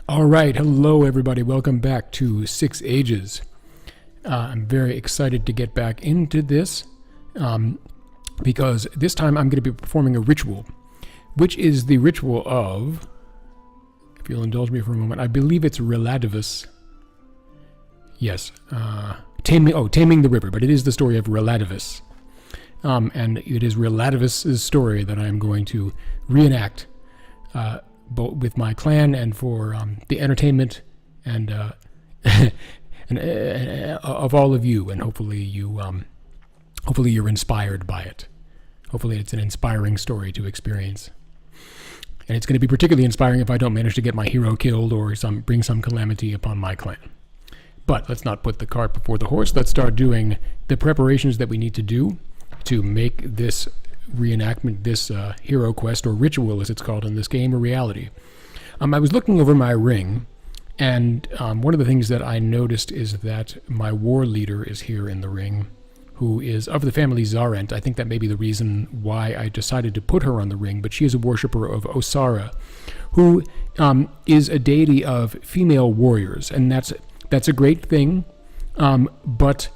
All right, hello everybody. Welcome back to Six Ages. I'm very excited to get back into this because this time I'm going to be performing a ritual, which is the ritual of, if you'll indulge me for a moment, I believe it's Relativis. Yes, Taming the River, but it is the story of Relativis. And it is Relativis' story that I'm going to reenact both with my clan and for the entertainment and of all of you, and hopefully you're inspired by it. Hopefully it's an inspiring story to experience, and it's going to be particularly inspiring if I don't manage to get my hero killed or bring some calamity upon my clan. But let's not put the cart before the horse. Let's start doing the preparations that we need to do to make this reenactment, this hero quest, or ritual as it's called in this game, a reality. I was looking over my ring, and one of the things that I noticed is that my war leader is here in the ring, who is of the family Zarent. I think that may be the reason why I decided to put her on the ring, but she is a worshiper of Osara, who is a deity of female warriors, and that's a great thing, but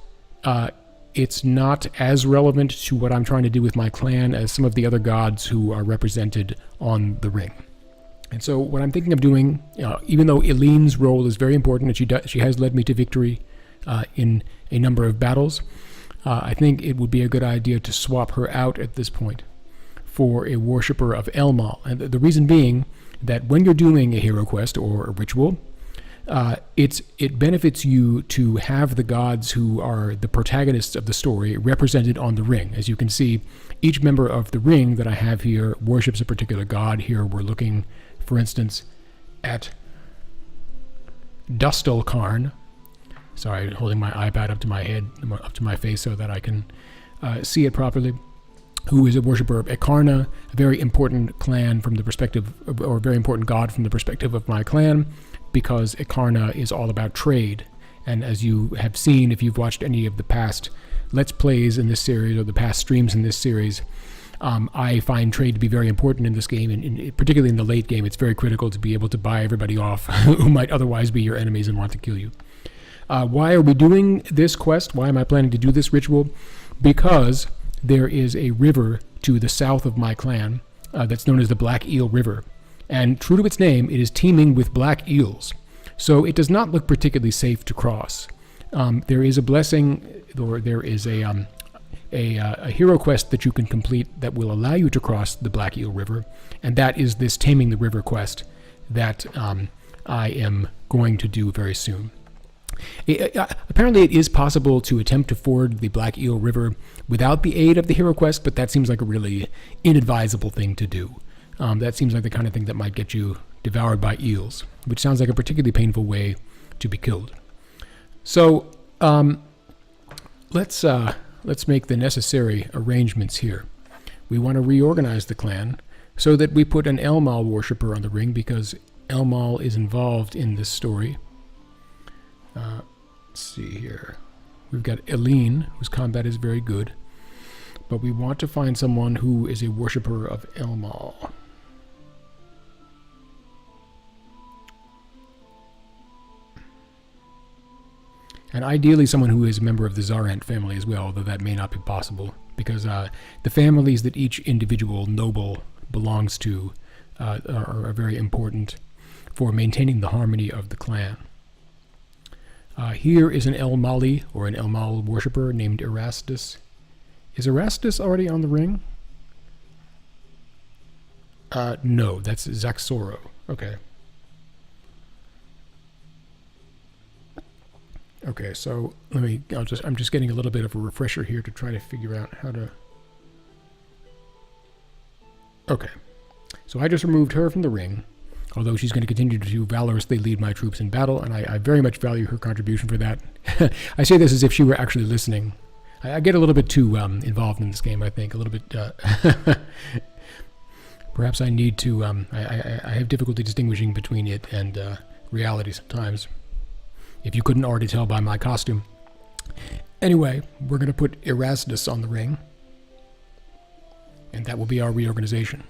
it's not as relevant to what I'm trying to do with my clan as some of the other gods who are represented on the ring. And so what I'm thinking of doing, even though Eileen's role is very important and she has led me to victory in a number of battles, I think it would be a good idea to swap her out at this point for a worshiper of Elmal. And the reason being that when you're doing a hero quest or a ritual, it benefits you to have the gods who are the protagonists of the story represented on the ring. As you can see, each member of the ring that I have here worships a particular god. Here we're looking, for instance, at Dustalkarn. Sorry, holding my iPad up to my head, up to my face so that I can see it properly. Who is a worshiper of Ekarna, a very important clan from the perspective, or a very important god from the perspective of my clan, because Ekarna is all about trade. And as you have seen, if you've watched any of the past Let's Plays in this series, or the past streams in this series, I find trade to be very important in this game, and particularly in the late game, it's very critical to be able to buy everybody off who might otherwise be your enemies and want to kill you. Why are we doing this quest? Why am I planning to do this ritual? Because there is a river to the south of my clan that's known as the Black Eel River. And true to its name, it is teeming with black eels. So it does not look particularly safe to cross. There is a blessing, or there is a hero quest that you can complete that will allow you to cross the Black Eel River, and that is this Taming the River quest that I am going to do very soon. Apparently it is possible to attempt to ford the Black Eel River without the aid of the hero quest, but that seems like a really inadvisable thing to do. That seems like the kind of thing that might get you devoured by eels, which sounds like a particularly painful way to be killed. So let's make the necessary arrangements here. We want to reorganize the clan so that we put an Elmal worshiper on the ring, because Elmal is involved in this story. Let's see here. We've got Eileen, whose combat is very good, but we want to find someone who is a worshiper of Elmal. And ideally someone who is a member of the Zarent family as well, though that may not be possible, because the families that each individual noble belongs to are very important for maintaining the harmony of the clan. Here is an Elmali, or an Elmal worshiper named Erastus. Is Erastus already on the ring? No, that's Zaxoro. Okay. Okay, so I'm just getting a little bit of a refresher here to try to figure out how to... Okay. So I just removed her from the ring, although she's going to continue to valorously lead my troops in battle, and I very much value her contribution for that. I say this as if she were actually listening. I get a little bit too involved in this game, I think. A little bit... Perhaps I need to... I have difficulty distinguishing between it and reality sometimes, if you couldn't already tell by my costume. Anyway, we're going to put Erastus on the ring, and that will be our reorganization.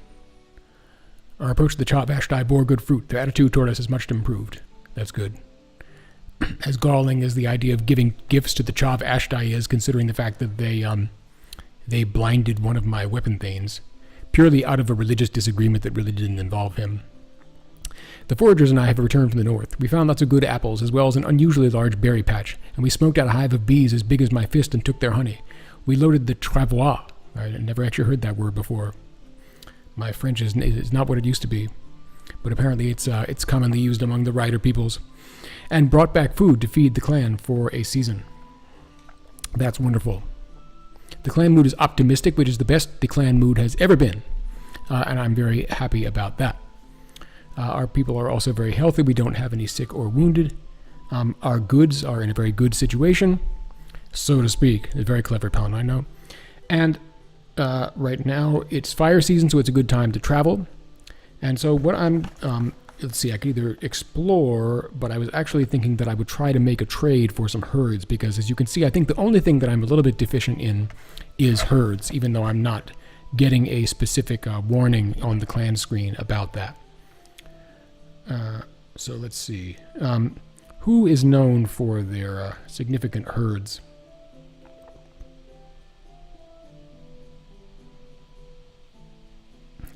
Our approach to the Chav Ashdai bore good fruit. Their attitude toward us is much improved. That's good. As galling as the idea of giving gifts to the Chav Ashdai is, considering the fact that they blinded one of my weapon thanes, purely out of a religious disagreement that really didn't involve him. The foragers and I have returned from the north. We found lots of good apples, as well as an unusually large berry patch, and we smoked out a hive of bees as big as my fist and took their honey. We loaded the travois. I never actually heard that word before. My French is not what it used to be, but apparently it's commonly used among the rider peoples, and brought back food to feed the clan for a season. That's wonderful. The clan mood is optimistic, which is the best the clan mood has ever been, and I'm very happy about that. Our people are also very healthy. We don't have any sick or wounded. Our goods are in a very good situation, so to speak. A very clever pun, I know. And right now it's fire season, so it's a good time to travel. And so what I'm, let's see, I could either explore, but I was actually thinking that I would try to make a trade for some herds, because as you can see, I think the only thing that I'm a little bit deficient in is herds, even though I'm not getting a specific warning on the clan screen about that. So let's see. Who is known for their significant herds?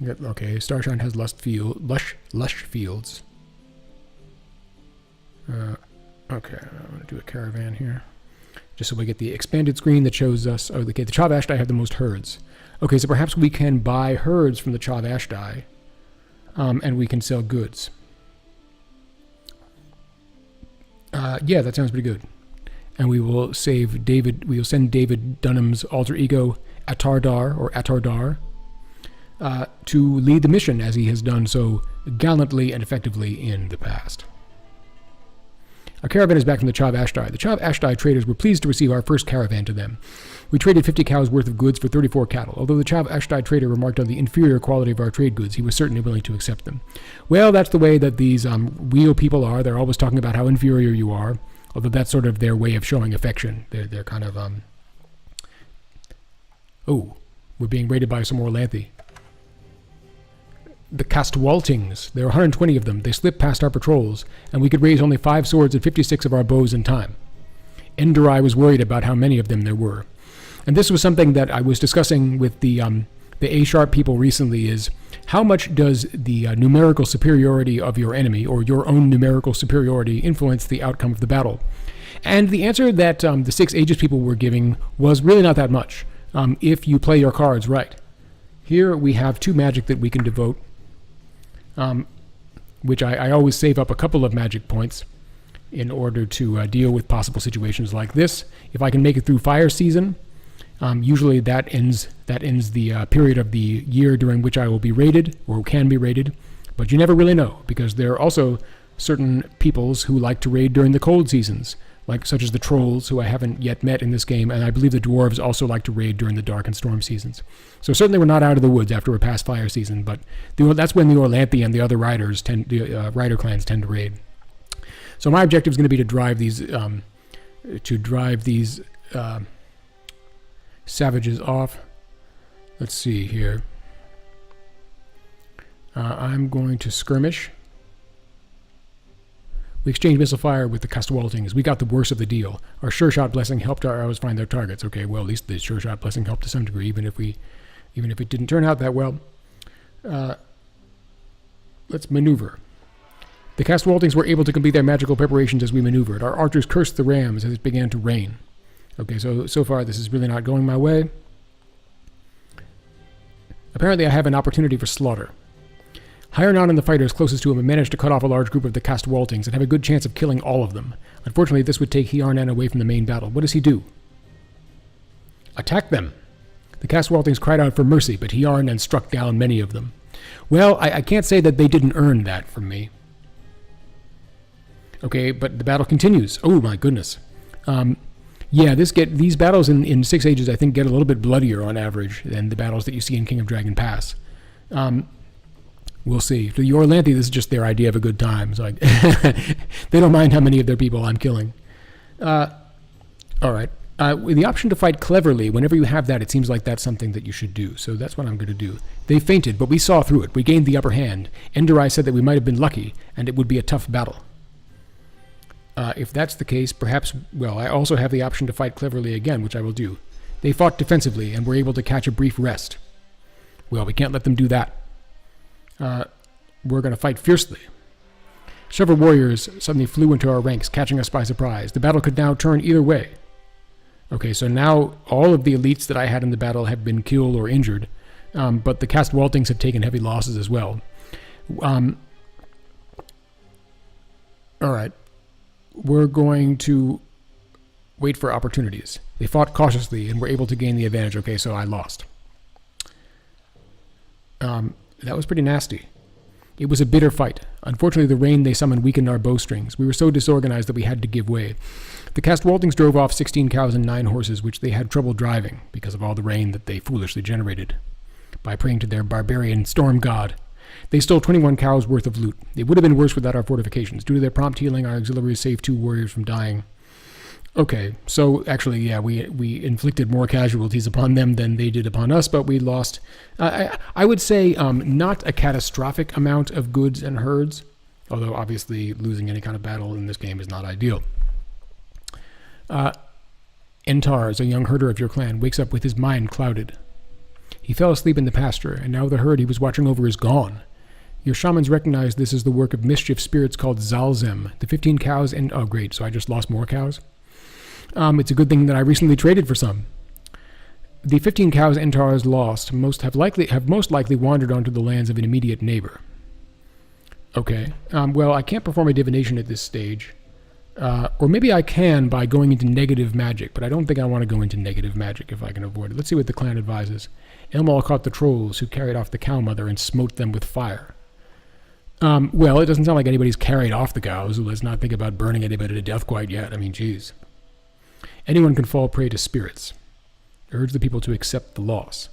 Okay, Starshine has lush fields. Okay, I'm going to do a caravan here. Just so we get the expanded screen that shows us... Oh, okay, the Chav Ashdai have the most herds. Okay, so perhaps we can buy herds from the Chav Ashdai, and we can sell goods. Yeah, that sounds pretty good. And we will save David... We will send David Dunham's alter ego, Atardar, to lead the mission, as he has done so gallantly and effectively in the past. Our caravan is back from the Chav Ashdai. The Chav Ashdai traders were pleased to receive our first caravan to them. We traded 50 cows worth of goods for 34 cattle. Although the Chav Ashdai trader remarked on the inferior quality of our trade goods, he was certainly willing to accept them. Well, that's the way that these real people are. They're always talking about how inferior you are, although that's sort of their way of showing affection. They're kind of... Oh, we're being raided by some Orlanthi. The Castwaltings. There are 120 of them. They slipped past our patrols, and we could raise only 5 swords and 56 of our bows in time. Enderai was worried about how many of them there were. And this was something that I was discussing with the A-sharp people recently, is how much does the numerical superiority of your enemy, or your own numerical superiority, influence the outcome of the battle? And the answer that the 6 Aegis people were giving was really not that much, if you play your cards right. Here we have 2 magic that we can devote, which I always save up a couple of magic points in order to deal with possible situations like this. If I can make it through fire season, usually that ends the period of the year during which I will be raided, or can be raided, but you never really know, because there are also certain peoples who like to raid during the cold seasons, such as the trolls, who I haven't yet met in this game, and I believe the dwarves also like to raid during the dark and storm seasons. So certainly we're not out of the woods after we're past fire season, but that's when the Orlanthi and the other riders rider clans tend to raid. So my objective is going to be to drive these savages off. Let's see here. I'm going to skirmish. We exchanged missile fire with the Castwaltings. We got the worst of the deal. Our sure shot blessing helped our arrows find their targets. Okay, well, at least the sure shot blessing helped to some degree, even if it didn't turn out that well. Let's maneuver. The Castwaltings were able to complete their magical preparations as we maneuvered. Our archers cursed the rams as it began to rain. Okay, so far this is really not going my way. Apparently I have an opportunity for slaughter. Hirenon and the fighters closest to him have managed to cut off a large group of the Castwaltings and have a good chance of killing all of them. Unfortunately, this would take Hiarnan away from the main battle. What does he do? Attack them! The Castwaltings cried out for mercy, but Hiarnan struck down many of them. Well, I can't say that they didn't earn that from me. Okay, but the battle continues. Oh my goodness. Yeah, these battles in 6 Ages, I think, get a little bit bloodier on average than the battles that you see in King of Dragon Pass. We'll see. To the Orlanthi, this is just their idea of a good time. It's like they don't mind how many of their people I'm killing. All right. With the option to fight cleverly, whenever you have that, it seems like that's something that you should do. So that's what I'm going to do. They feinted, but we saw through it. We gained the upper hand. Enderai said that we might have been lucky, and it would be a tough battle. If that's the case, perhaps, well, I also have the option to fight cleverly again, which I will do. They fought defensively and were able to catch a brief rest. Well, we can't let them do that. We're going to fight fiercely. Several warriors suddenly flew into our ranks, catching us by surprise. The battle could now turn either way. Okay, so now all of the elites that I had in the battle have been killed or injured, but the Castwaltings have taken heavy losses as well. All right. We're going to wait for opportunities. They fought cautiously and were able to gain the advantage. Okay, so I lost. That was pretty nasty. It was a bitter fight. Unfortunately, the rain they summoned weakened our bowstrings. We were so disorganized that we had to give way. The Castwaltings drove off 16 cows and 9 horses, which they had trouble driving because of all the rain that they foolishly generated by praying to their barbarian storm god. They stole 21 cows worth of loot. It would have been worse without our fortifications. Due to their prompt healing, our auxiliaries saved 2 warriors from dying. Okay, so actually, yeah, we inflicted more casualties upon them than they did upon us, but we lost, I would say, not a catastrophic amount of goods and herds, although obviously losing any kind of battle in this game is not ideal. Entars, a young herder of your clan, wakes up with his mind clouded. He fell asleep in the pasture, and now the herd he was watching over is gone. Your shamans recognize this as the work of mischief spirits called Zalzem. The 15 cows and... Oh, great, so I just lost more cows? It's a good thing that I recently traded for some. The 15 cows Entars lost have most likely wandered onto the lands of an immediate neighbor. Okay. Well, I can't perform a divination at this stage. Or maybe I can by going into negative magic, but I don't think I want to go into negative magic if I can avoid it. Let's see what the clan advises. Elmal caught the trolls who carried off the cow mother and smote them with fire. Well, it doesn't sound like anybody's carried off the cows, so let's not think about burning anybody to death quite yet. I mean, geez. Anyone can fall prey to spirits. Urge the people to accept the loss.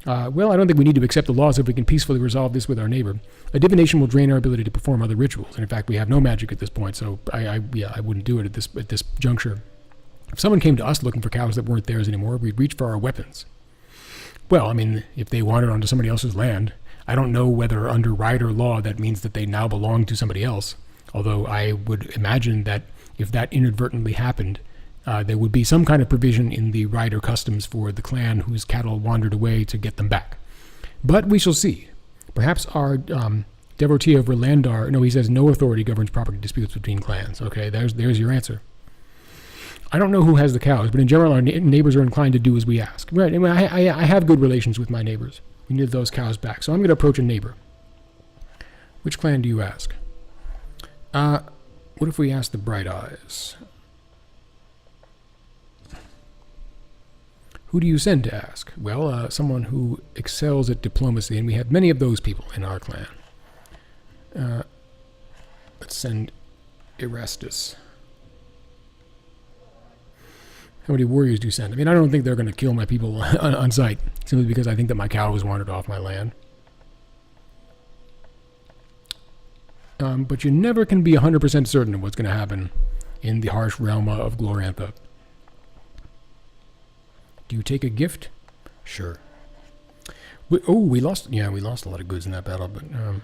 Well, I don't think we need to accept the loss if we can peacefully resolve this with our neighbor. A divination will drain our ability to perform other rituals. And in fact, we have no magic at this point, so I wouldn't do it at this juncture. If someone came to us looking for cows that weren't theirs anymore, we'd reach for our weapons. Well, I mean, if they wandered onto somebody else's land, I don't know whether under rider law that means that they now belong to somebody else. Although I would imagine that if that inadvertently happened, there would be some kind of provision in the rider customs for the clan whose cattle wandered away to get them back. But we shall see. Perhaps our devotee of Relandar... No, he says no authority governs property disputes between clans. Okay, there's your answer. I don't know who has the cows, but in general our neighbors are inclined to do as we ask. Right, I mean, I have good relations with my neighbors. We need those cows back. So I'm going to approach a neighbor. Which clan do you ask? What if we ask the Bright Eyes? Who do you send to ask? Well, someone who excels at diplomacy, and we have many of those people in our clan. Let's send Erastus. How many warriors do you send? I mean, I don't think they're going to kill my people on sight, simply because I think that my cow has wandered off my land. But you never can be 100% certain of what's going to happen in the harsh realm of Glorantha. Do you take a gift? Sure. We lost. Yeah, we lost a lot of goods in that battle, but I'm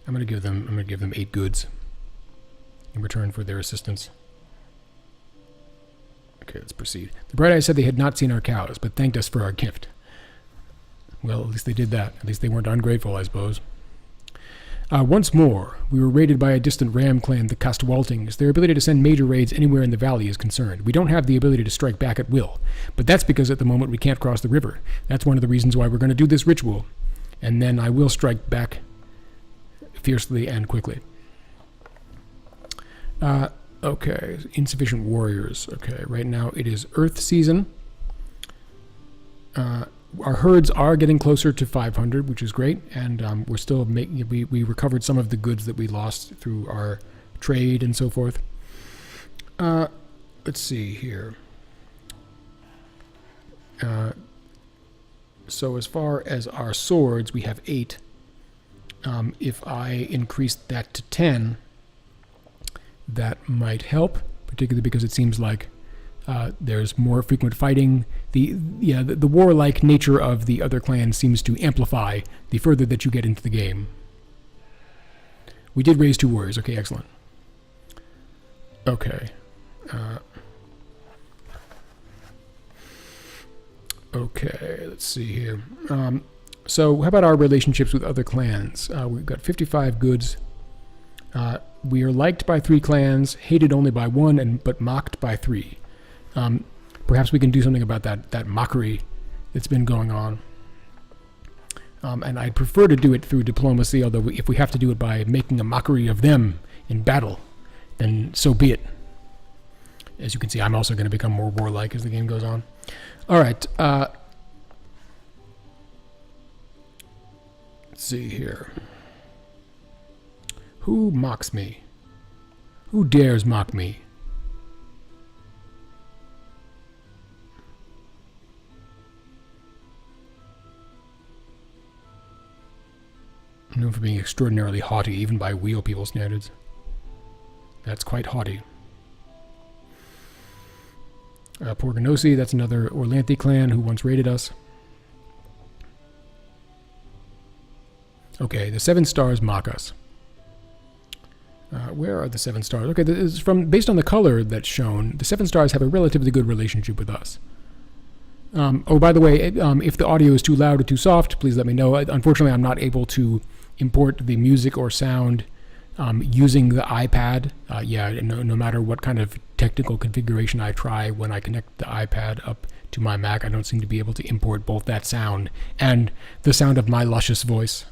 going to give them 8 goods in return for their assistance. Okay, let's proceed. The Bright Eyes said they had not seen our cows, but thanked us for our gift. Well, at least they did that. At least they weren't ungrateful, I suppose. Once more, we were raided by a distant ram clan, the Castwaltings. Their ability to send major raids anywhere in the valley is concerned. We don't have the ability to strike back at will, but that's because at the moment we can't cross the river. That's one of the reasons why we're going to do this ritual. And then I will strike back fiercely and quickly. Okay, insufficient warriors. Okay, right now it is Earth season. Our herds are getting closer to 500, which is great, and we're still making. We recovered some of the goods that we lost through our trade and so forth. Let's see here. So as far as our swords, we have 8. If I increase that to 10, that might help, particularly because it seems like There's more frequent fighting. The warlike nature of the other clans seems to amplify the further that you get into the game. We did raise 2 warriors. Okay, excellent. Okay. Okay, let's see here. So how about our relationships with other clans? We've got 55 goods. We are liked by 3 clans, hated only by 1, but mocked by 3. Perhaps we can do something about that mockery that's been going on. And I'd prefer to do it through diplomacy, although if we have to do it by making a mockery of them in battle, then so be it. As you can see, I'm also going to become more warlike as the game goes on. All right. Let's see here. Who mocks me? Who dares mock me? I'm known for being extraordinarily haughty, even by wheel people standards. That's quite haughty. Porganosi, that's another Orlanthi clan who once raided us. Okay, the 7 stars mock us. Where are the 7 stars? Okay, this is based on the color that's shown, the 7 stars have a relatively good relationship with us. Oh, by the way, if the audio is too loud or too soft, please let me know. Unfortunately, I'm not able to import the music or sound using the iPad. No matter what kind of technical configuration I try, when I connect the iPad up to my Mac, I don't seem to be able to import both that sound and the sound of my luscious voice.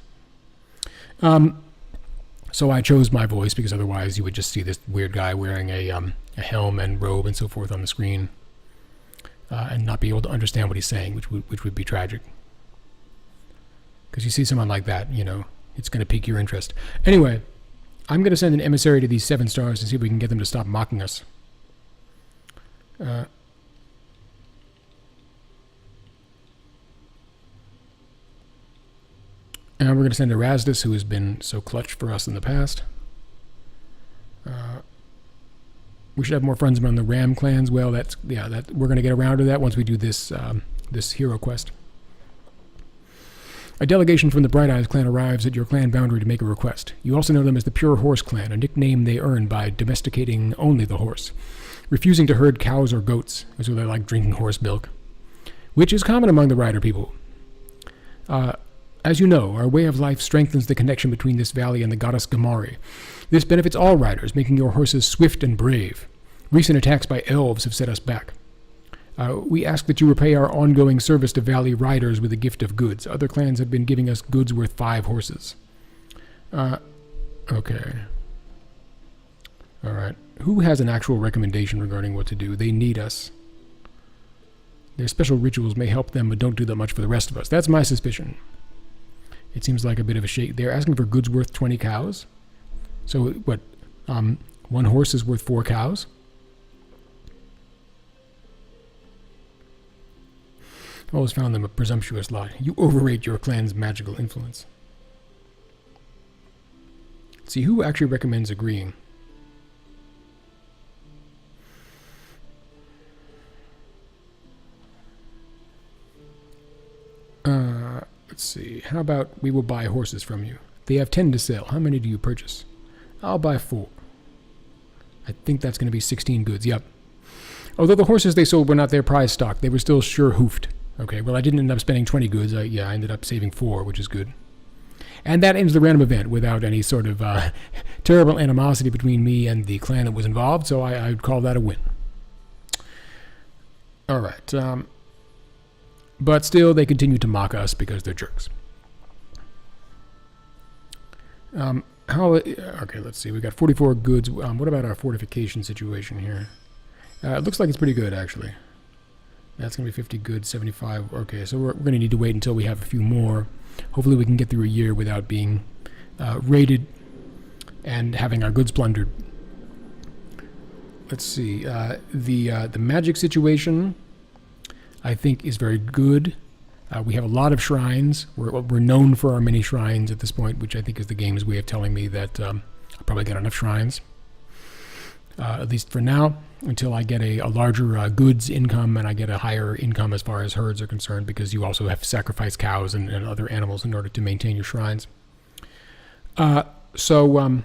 So I chose my voice because otherwise you would just see this weird guy wearing a helm and robe and so forth on the screen, and not be able to understand what he's saying, which would be tragic. Because you see someone like that, it's going to pique your interest. Anyway, I'm going to send an emissary to these 7 stars to see if we can get them to stop mocking us. And we're going to send Erastus, who has been so clutch for us in the past. We should have more friends among the Ram clans. Well, we're going to get around to that once we do this this hero quest. A delegation from the Bright Eyes clan arrives at your clan boundary to make a request. You also know them as the Pure Horse clan, a nickname they earned by domesticating only the horse, refusing to herd cows or goats, so they like drinking horse milk, which is common among the rider people. As you know, our way of life strengthens the connection between this valley and the goddess Gamari. This benefits all riders, making your horses swift and brave. Recent attacks by elves have set us back. We ask that you repay our ongoing service to valley riders with a gift of goods. Other clans have been giving us goods worth 5 horses. Okay. All right. Who has an actual recommendation regarding what to do? They need us. Their special rituals may help them, but don't do that much for the rest of us. That's my suspicion. It seems like a bit of a shake. They're asking for goods worth 20 cows. So what? 1 horse is worth 4 cows? I've always found them a presumptuous lot. You overrate your clan's magical influence. Let's see, who actually recommends agreeing? Let's see. How about we will buy horses from you? They have 10 to sell. How many do you purchase? I'll buy 4. I think that's going to be 16 goods. Yep. Although the horses they sold were not their prize stock, they were still sure-hoofed. Okay, well, I didn't end up spending 20 goods. I ended up saving 4, which is good. And that ends the random event without any sort of terrible animosity between me and the clan that was involved, so I would call that a win. All right. But still, they continue to mock us because they're jerks. Okay, let's see. We got 44 goods. What about our fortification situation here? It looks like it's pretty good, actually. That's going to be 50 goods, 75. Okay, so we're going to need to wait until we have a few more. Hopefully we can get through a year without being raided and having our goods plundered. Let's see. The magic situation, I think, is very good. We have a lot of shrines. We're known for our many shrines at this point, which I think is the game's way of telling me that I'll probably get enough shrines. at least for now, until I get a larger goods income and I get a higher income as far as herds are concerned, because you also have to sacrifice cows and other animals in order to maintain your shrines. So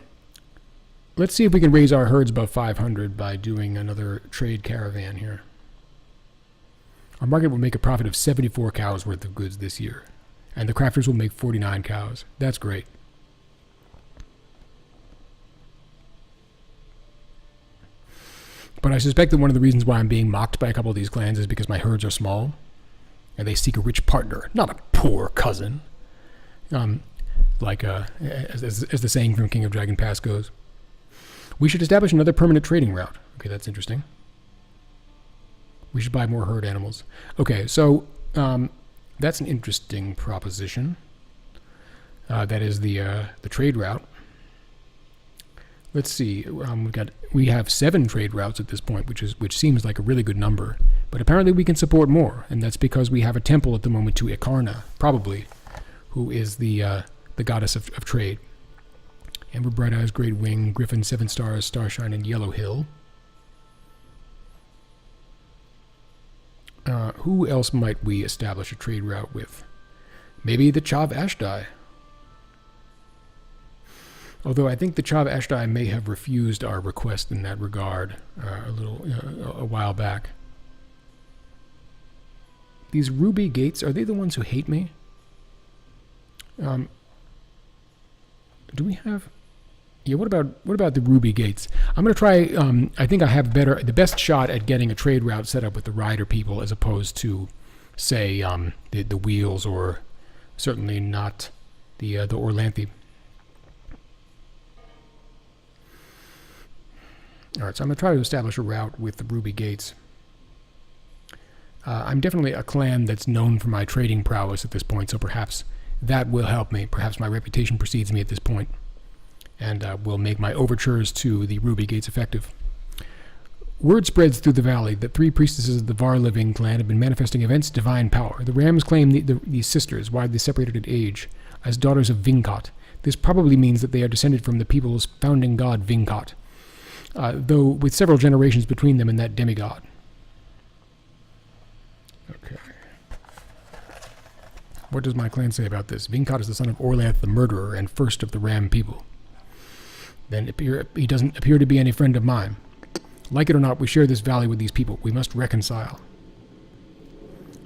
let's see if we can raise our herds above 500 by doing another trade caravan here. Our market will make a profit of 74 cows worth of goods this year, and the crafters will make 49 cows. That's great. But I suspect that one of the reasons why I'm being mocked by a couple of these clans is because my herds are small, and they seek a rich partner, not a poor cousin. As the saying from King of Dragon Pass goes. We should establish another permanent trading route. Okay, that's interesting. We should buy more herd animals. Okay, so that's an interesting proposition. That is the trade route. Let's see. We have 7 trade routes at this point, which seems like a really good number. But apparently we can support more, and that's because we have a temple at the moment to Ikarna, probably, who is the goddess of trade. Amber Bright Eyes, Great Wing, Griffin, 7 Stars, Starshine, and Yellow Hill. Who else might we establish a trade route with? Maybe the Chav Ashdai. Although I think the Chav Ashdai may have refused our request in that regard a while back. These Ruby Gates, are they the ones who hate me? Do we have... Yeah, what about the Ruby Gates? I'm going to try, I think I have the best shot at getting a trade route set up with the Rider people as opposed to, say, the Wheels, or certainly not the Orlanthi. All right, so I'm going to try to establish a route with the Ruby Gates. I'm definitely a clan that's known for my trading prowess at this point, so perhaps that will help me. Perhaps my reputation precedes me at this point, and will make my overtures to the Ruby Gates effective. Word spreads through the valley that 3 priestesses of the Var-living clan have been manifesting immense divine power. The Rams claim these sisters, widely separated in age, as daughters of Vinkat. This probably means that they are descended from the people's founding god Vinkat, though with several generations between them and that demigod. Okay. What does my clan say about this? Vinkat is the son of Orlanth the murderer and first of the Ram people. Then he doesn't appear to be any friend of mine. Like it or not, we share this valley with these people. We must reconcile.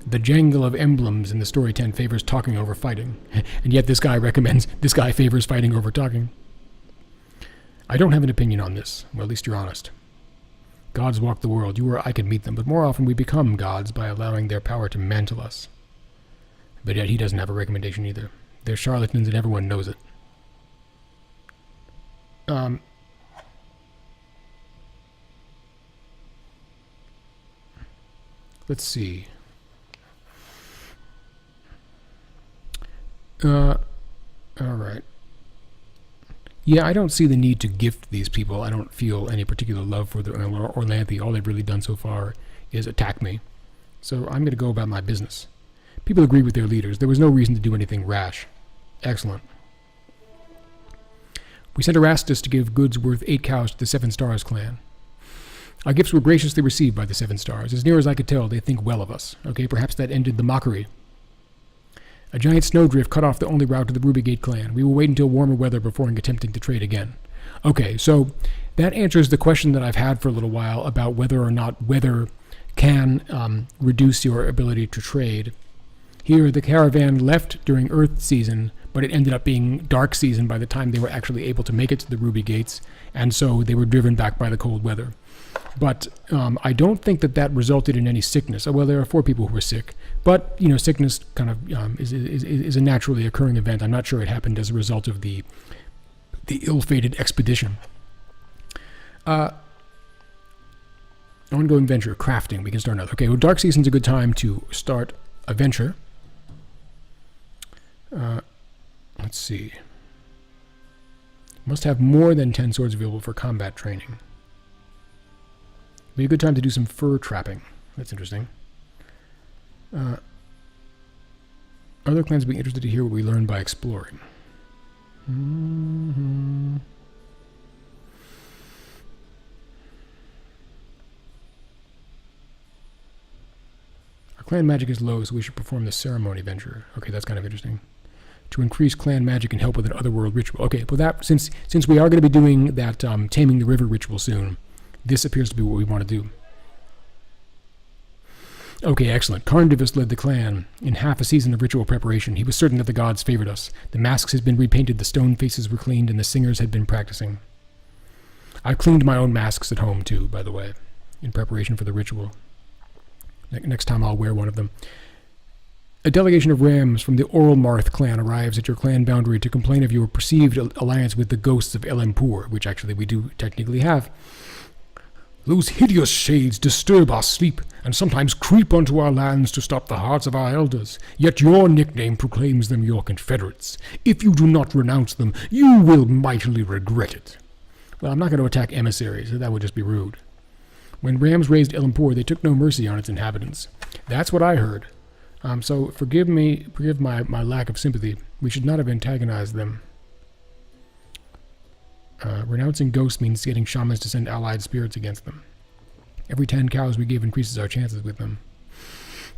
The jangle of emblems in the story 10 favors talking over fighting, and yet this guy favors fighting over talking. I don't have an opinion on this. Well, at least you're honest. Gods walk the world. You or I can meet them, but more often we become gods by allowing their power to mantle us. But yet he doesn't have a recommendation either. They're charlatans and everyone knows it. Let's see. All right. Yeah, I don't see the need to gift these people. I don't feel any particular love for the Orlanthi. All they've really done so far is attack me. So I'm going to go about my business. People agree with their leaders. There was no reason to do anything rash. Excellent. We sent Erastus to give goods worth 8 cows to the 7 Stars clan. Our gifts were graciously received by the 7 Stars. As near as I could tell, they think well of us. Okay, perhaps that ended the mockery. A giant snowdrift cut off the only route to the Ruby Gate clan. We will wait until warmer weather before attempting to trade again. Okay, so that answers the question that I've had for a little while about whether or not weather can reduce your ability to trade. Here, the caravan left during Earth season, but it ended up being dark season by the time they were actually able to make it to the Ruby Gates, and so they were driven back by the cold weather. But I don't think that resulted in any sickness. Well, there are 4 people who were sick, but sickness kind of is a naturally occurring event. I'm not sure it happened as a result of the ill-fated expedition. Ongoing venture, crafting. We can start another. Okay, well, dark season's a good time to start a venture. Let's see. Must have more than 10 swords available for combat training. Be a good time to do some fur trapping. That's interesting. Other clans will be interested to hear what we learn by exploring. Clan magic is low, so we should perform the ceremony venture. Okay, that's kind of interesting. To increase clan magic and help with an otherworld ritual. Okay, well that since we are going to be doing that Taming the River ritual soon, this appears to be what we want to do. Okay, excellent. Carnivus led the clan in half a season of ritual preparation. He was certain that the gods favored us. The masks had been repainted, the stone faces were cleaned, and the singers had been practicing. I've cleaned my own masks at home too, by the way, in preparation for the ritual. Next time I'll wear one of them. A delegation of rams from the Oralmarth clan arrives at your clan boundary to complain of your perceived alliance with the ghosts of Elempur, which actually we do technically have. Those hideous shades disturb our sleep and sometimes creep onto our lands to stop the hearts of our elders. Yet your nickname proclaims them your confederates. If you do not renounce them, you will mightily regret it. Well, I'm not going to attack emissaries. That would just be rude. When rams raised Elempur, they took no mercy on its inhabitants. That's what I heard. So forgive my lack of sympathy. We should not have antagonized them. Renouncing ghosts means getting shamans to send allied spirits against them. Every 10 cows we give increases our chances with them.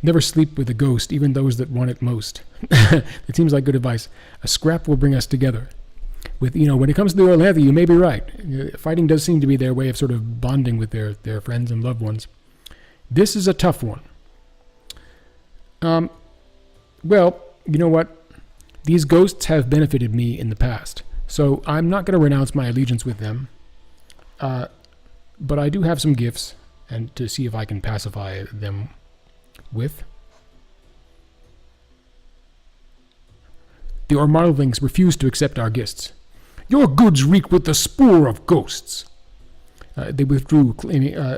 Never sleep with a ghost, even those that want it most. It seems like good advice. A scrap will bring us together. When it comes to the Orlantha, you may be right. Fighting does seem to be their way of sort of bonding with their friends and loved ones. This is a tough one. Well, you know what? These ghosts have benefited me in the past, so I'm not going to renounce my allegiance with them. But I do have some gifts, and to see if I can pacify them with. The Ormarlings refused to accept our gifts. Your goods reek with the spoor of ghosts. They withdrew,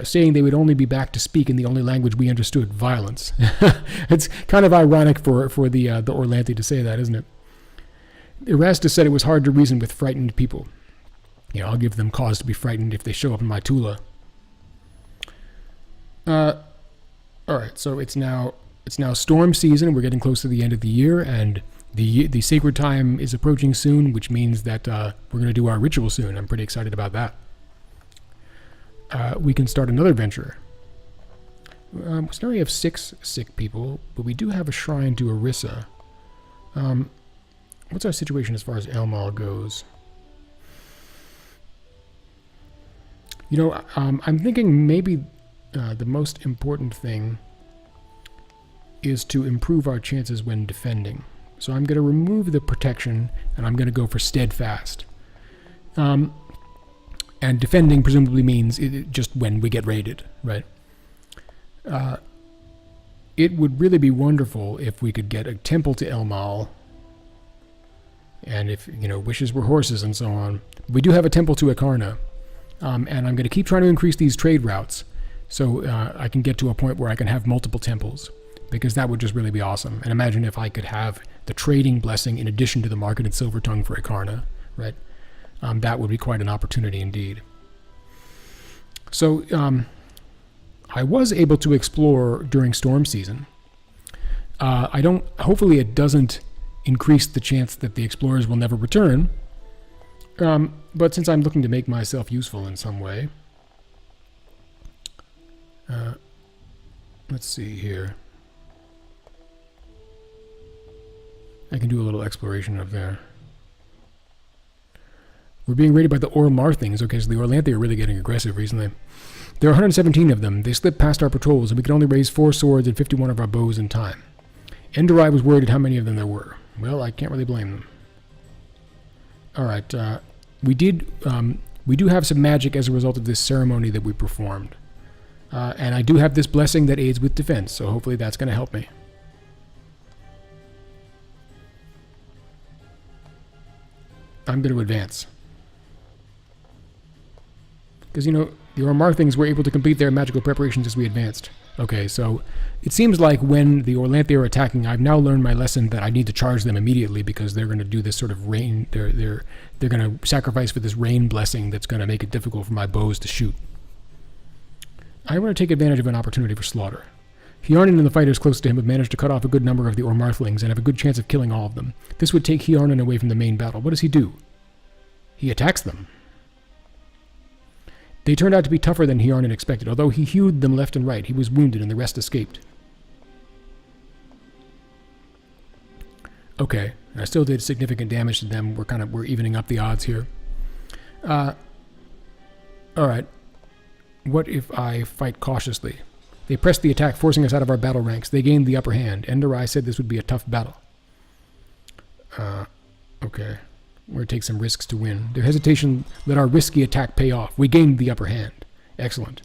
saying they would only be back to speak in the only language we understood, violence. It's kind of ironic for the Orlanthe to say that, isn't it? Erastus said it was hard to reason with frightened people. I'll give them cause to be frightened if they show up in my Tula. All right, so it's now storm season. We're getting close to the end of the year, and the sacred time is approaching soon, which means that we're going to do our ritual soon. I'm pretty excited about that. We can start another venture. So now we have 6 sick people, but we do have a shrine to Orissa. What's our situation as far as Elmal goes? I'm thinking maybe the most important thing is to improve our chances when defending. So I'm going to remove the protection, and I'm going to go for steadfast. And defending presumably means just when we get raided, right? It would really be wonderful if we could get a temple to Elmal, and if, wishes were horses and so on. We do have a temple to Akarna, and I'm going to keep trying to increase these trade routes so I can get to a point where I can have multiple temples, because that would just really be awesome. And imagine if I could have the trading blessing in addition to the market in Silver Tongue for Akarna, right? That would be quite an opportunity indeed. So I was able to explore during storm season. Hopefully it doesn't increase the chance that the explorers will never return. But since I'm looking to make myself useful in some way, let's see here. I can do a little exploration up there. We're being raided by the Ormarthings. Okay, so the Orlanthe are really getting aggressive recently. There are 117 of them. They slipped past our patrols, and we could only raise 4 swords and 51 of our bows in time. Enderai was worried at how many of them there were. Well, I can't really blame them. All right, we do have some magic as a result of this ceremony that we performed. And I do have this blessing that aids with defense, so hopefully that's going to help me. I'm going to advance. Because, the Ormarthings were able to complete their magical preparations as we advanced. Okay, so it seems like when the Orlanthe are attacking, I've now learned my lesson that I need to charge them immediately because they're going to do this sort of rain. They're going to sacrifice for this rain blessing that's going to make it difficult for my bows to shoot. I want to take advantage of an opportunity for slaughter. Hjarnan and the fighters close to him have managed to cut off a good number of the Ormarthlings and have a good chance of killing all of them. This would take Hjarnan away from the main battle. What does he do? He attacks them. They turned out to be tougher than Hjarnan expected. Although he hewed them left and right, he was wounded and the rest escaped. Okay, I still did significant damage to them. We're evening up the odds here. All right. What if I fight cautiously? They pressed the attack, forcing us out of our battle ranks. They gained the upper hand. Enderai said this would be a tough battle. Okay. We're going to take some risks to win. Their hesitation let our risky attack pay off. We gained the upper hand. Excellent.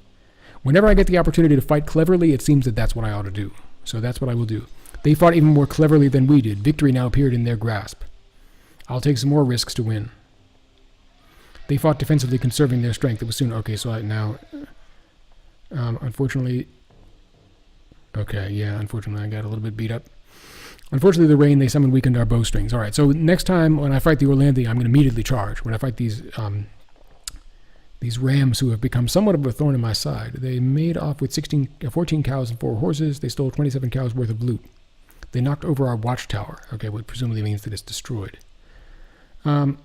Whenever I get the opportunity to fight cleverly, it seems that that's what I ought to do. So that's what I will do. They fought even more cleverly than we did. Victory now appeared in their grasp. I'll take some more risks to win. They fought defensively, conserving their strength. It was soon... Okay, so now... unfortunately... Okay, yeah, unfortunately I got a little bit beat up. Unfortunately, the rain, they summoned weakened our bowstrings. All right, so next time when I fight the Orlanthi, I'm going to immediately charge. When I fight these rams who have become somewhat of a thorn in my side. They made off with 14 cows and 4 horses. They stole 27 cows worth of loot. They knocked over our watchtower. Okay, what presumably means that it's destroyed. Okay,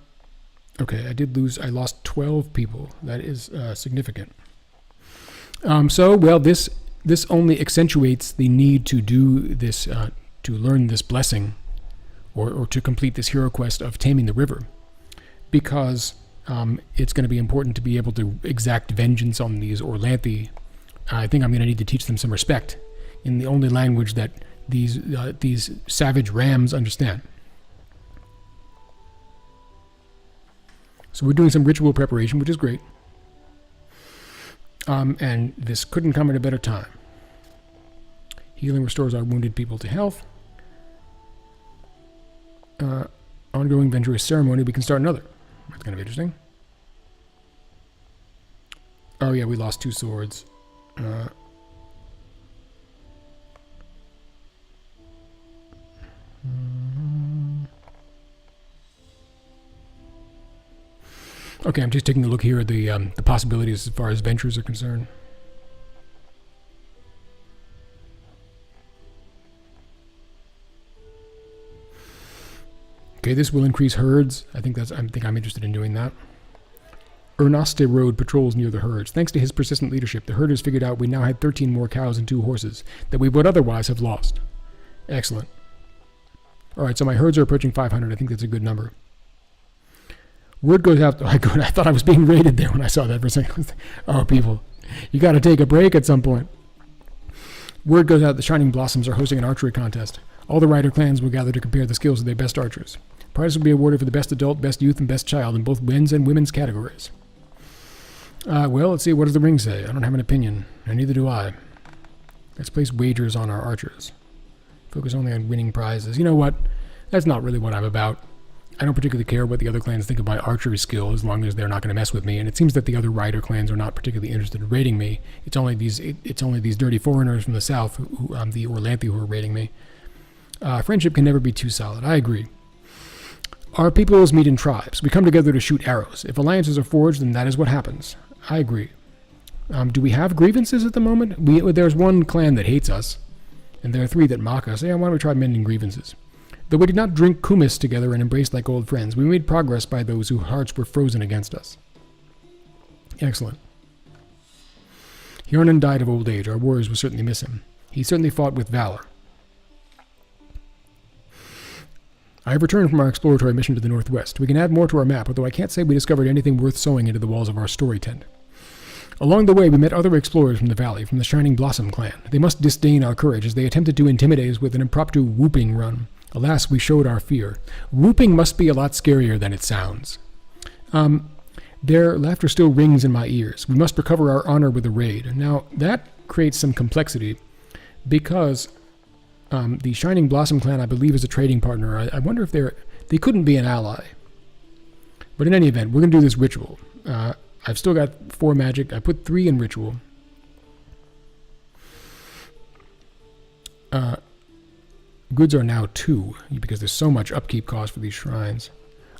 I lost 12 people. That is significant. Well, this only accentuates the need to do this, to learn this blessing, or to complete this hero quest of Taming the River, because it's going to be important to be able to exact vengeance on these Orlanthi. I think I'm going to need to teach them some respect in the only language that these savage rams understand. So we're doing some ritual preparation, which is great. And this couldn't come at a better time. Healing restores our wounded people to health. Ongoing venturous ceremony, we can start another. That's kind of interesting. Oh yeah, we lost 2 swords. Okay, I'm just taking a look here at the possibilities as far as ventures are concerned. Okay, this will increase herds. I think I'm interested in doing that. Erastus Road patrols near the herds. Thanks to his persistent leadership, the herders figured out we now had 13 more cows and 2 horses that we would otherwise have lost. Excellent. All right, so my herds are approaching 500. I think that's a good number. Word goes out. I thought I was being raided there when I saw that for a second. Oh, people, you got to take a break at some point. Word goes out the Shining Blossoms are hosting an archery contest. All the rider clans will gather to compare the skills of their best archers. Prizes will be awarded for the best adult, best youth, and best child in both men's and women's categories. Well, let's see. What does the ring say? I don't have an opinion, and neither do I. Let's place wagers on our archers. Focus only on winning prizes. You know what? That's not really what I'm about. I don't particularly care what the other clans think of my archery skill as long as they're not going to mess with me. And it seems that the other rider clans are not particularly interested in raiding me. It's only these dirty foreigners from the south, the Orlanthi, who are raiding me. Friendship can never be too solid. I agree. Our peoples meet in tribes. We come together to shoot arrows. If alliances are forged, then that is what happens. I agree. Do we have grievances at the moment? There's one clan that hates us, and there are 3 that mock us. Yeah, why don't we try mending grievances? Though we did not drink kumis together and embrace like old friends, we made progress by those whose hearts were frozen against us. Excellent. Hjarnan died of old age. Our warriors will certainly miss him. He certainly fought with valor. I have returned from our exploratory mission to the northwest. We can add more to our map, although I can't say we discovered anything worth sewing into the walls of our story tent. Along the way, we met other explorers from the valley, from the Shining Blossom clan. They must disdain our courage, as they attempted to intimidate us with an impromptu whooping run. Alas, we showed our fear. Whooping must be a lot scarier than it sounds. Their laughter still rings in my ears. We must recover our honor with a raid. Now, that creates some complexity, because the Shining Blossom clan, I believe, is a trading partner. I wonder if they couldn't be an ally. But in any event, we're going to do this ritual. I've still got 4 magic. I put 3 in ritual. Goods are now 2, because there's so much upkeep cost for these shrines.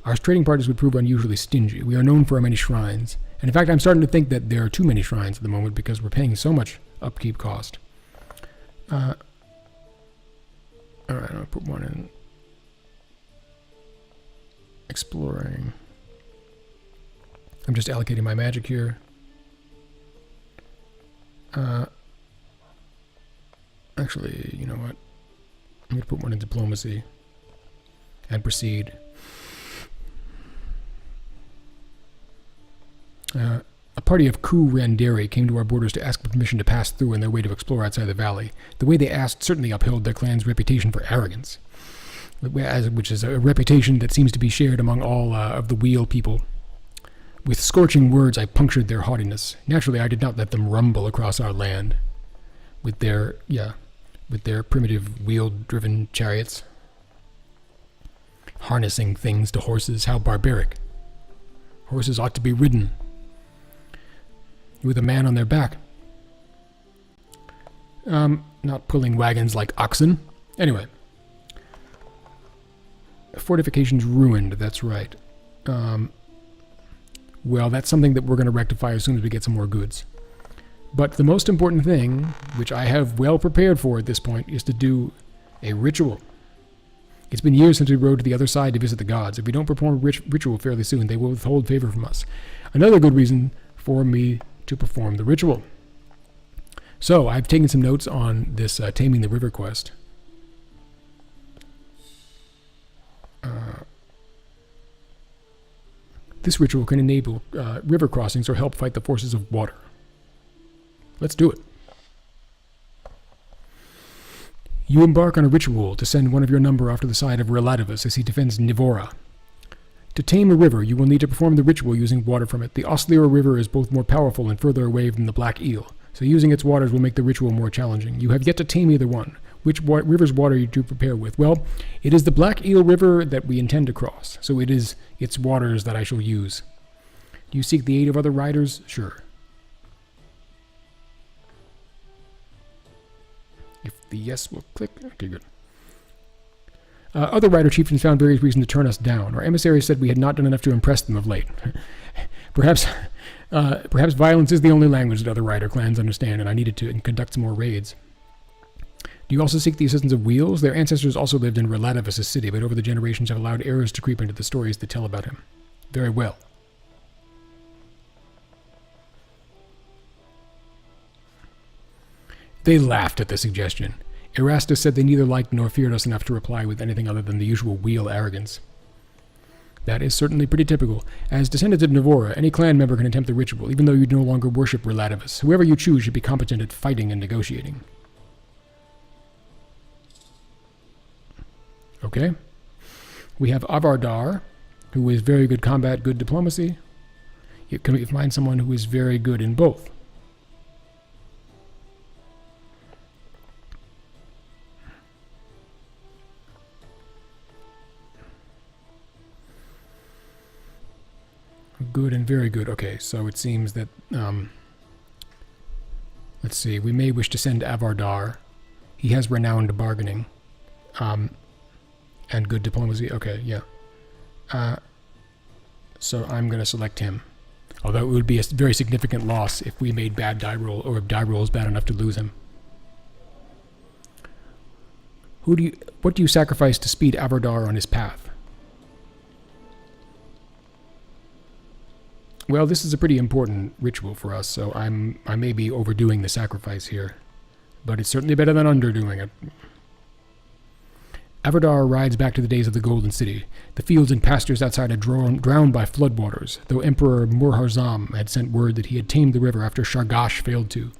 Our trading partners would prove unusually stingy. We are known for our many shrines. And in fact, I'm starting to think that there are too many shrines at the moment because we're paying so much upkeep cost. Alright, I'll put 1 in. Exploring. I'm just allocating my magic here. Actually, you know what? I'm going to put 1 in diplomacy. and proceed. A party of Ku Randeri came to our borders to ask for permission to pass through on their way to explore outside the valley. The way they asked certainly upheld their clan's reputation for arrogance, which is a reputation that seems to be shared among all of the Wheel people. With scorching words, I punctured their haughtiness. Naturally, I did not let them rumble across our land with their primitive wheel-driven chariots, harnessing things to horses. How barbaric! Horses ought to be ridden with a man on their back. Not pulling wagons like oxen. Anyway. Fortifications ruined, that's right. Well, that's something that we're going to rectify as soon as we get some more goods. But the most important thing, which I have well prepared for at this point, is to do a ritual. It's been years since we rode to the other side to visit the gods. If we don't perform a ritual fairly soon, they will withhold favor from us. Another good reason for me to perform the ritual. So, I've taken some notes on this Taming the River quest. This ritual can enable river crossings or help fight the forces of water. Let's do it. You embark on a ritual to send one of your number off to the side of Relativus as he defends Nivora. To tame a river, you will need to perform the ritual using water from it. The Oslira River is both more powerful and further away from the Black Eel, so using its waters will make the ritual more challenging. You have yet to tame either one. Which river's water you do prepare with? Well, it is the Black Eel River that we intend to cross, so it is its waters that I shall use. Do you seek the aid of other riders? Sure. If the yes will click. Okay, good. Other rider chieftains found various reasons to turn us down. Our emissaries said we had not done enough to impress them of late. Perhaps violence is the only language that other rider clans understand, and I needed to conduct some more raids. Do you also seek the assistance of Wheels? Their ancestors also lived in Relativus' city, but over the generations have allowed errors to creep into the stories they tell about him. Very well. They laughed at the suggestion. Erastus said they neither liked nor feared us enough to reply with anything other than the usual Wheel arrogance. That is certainly pretty typical. As descendants of Nivora, any clan member can attempt the ritual, even though you no longer worship Relativus. Whoever you choose should be competent at fighting and negotiating. Okay. We have Avardar, who is very good combat, good diplomacy. Can we find someone who is very good in both? Good and very good. Okay, so it seems that, let's see, we may wish to send Avardar. He has renowned bargaining. And good diplomacy. Okay, yeah. So I'm going to select him. Although it would be a very significant loss if we made bad die roll, or if die roll is bad enough to lose him. What do you sacrifice to speed Avardar on his path? Well, this is a pretty important ritual for us, so I may be overdoing the sacrifice here. But it's certainly better than underdoing it. Avardar rides back to the days of the Golden City. The fields and pastures outside are drowned by floodwaters, though Emperor Murharzam had sent word that he had tamed the river after Shargash failed to.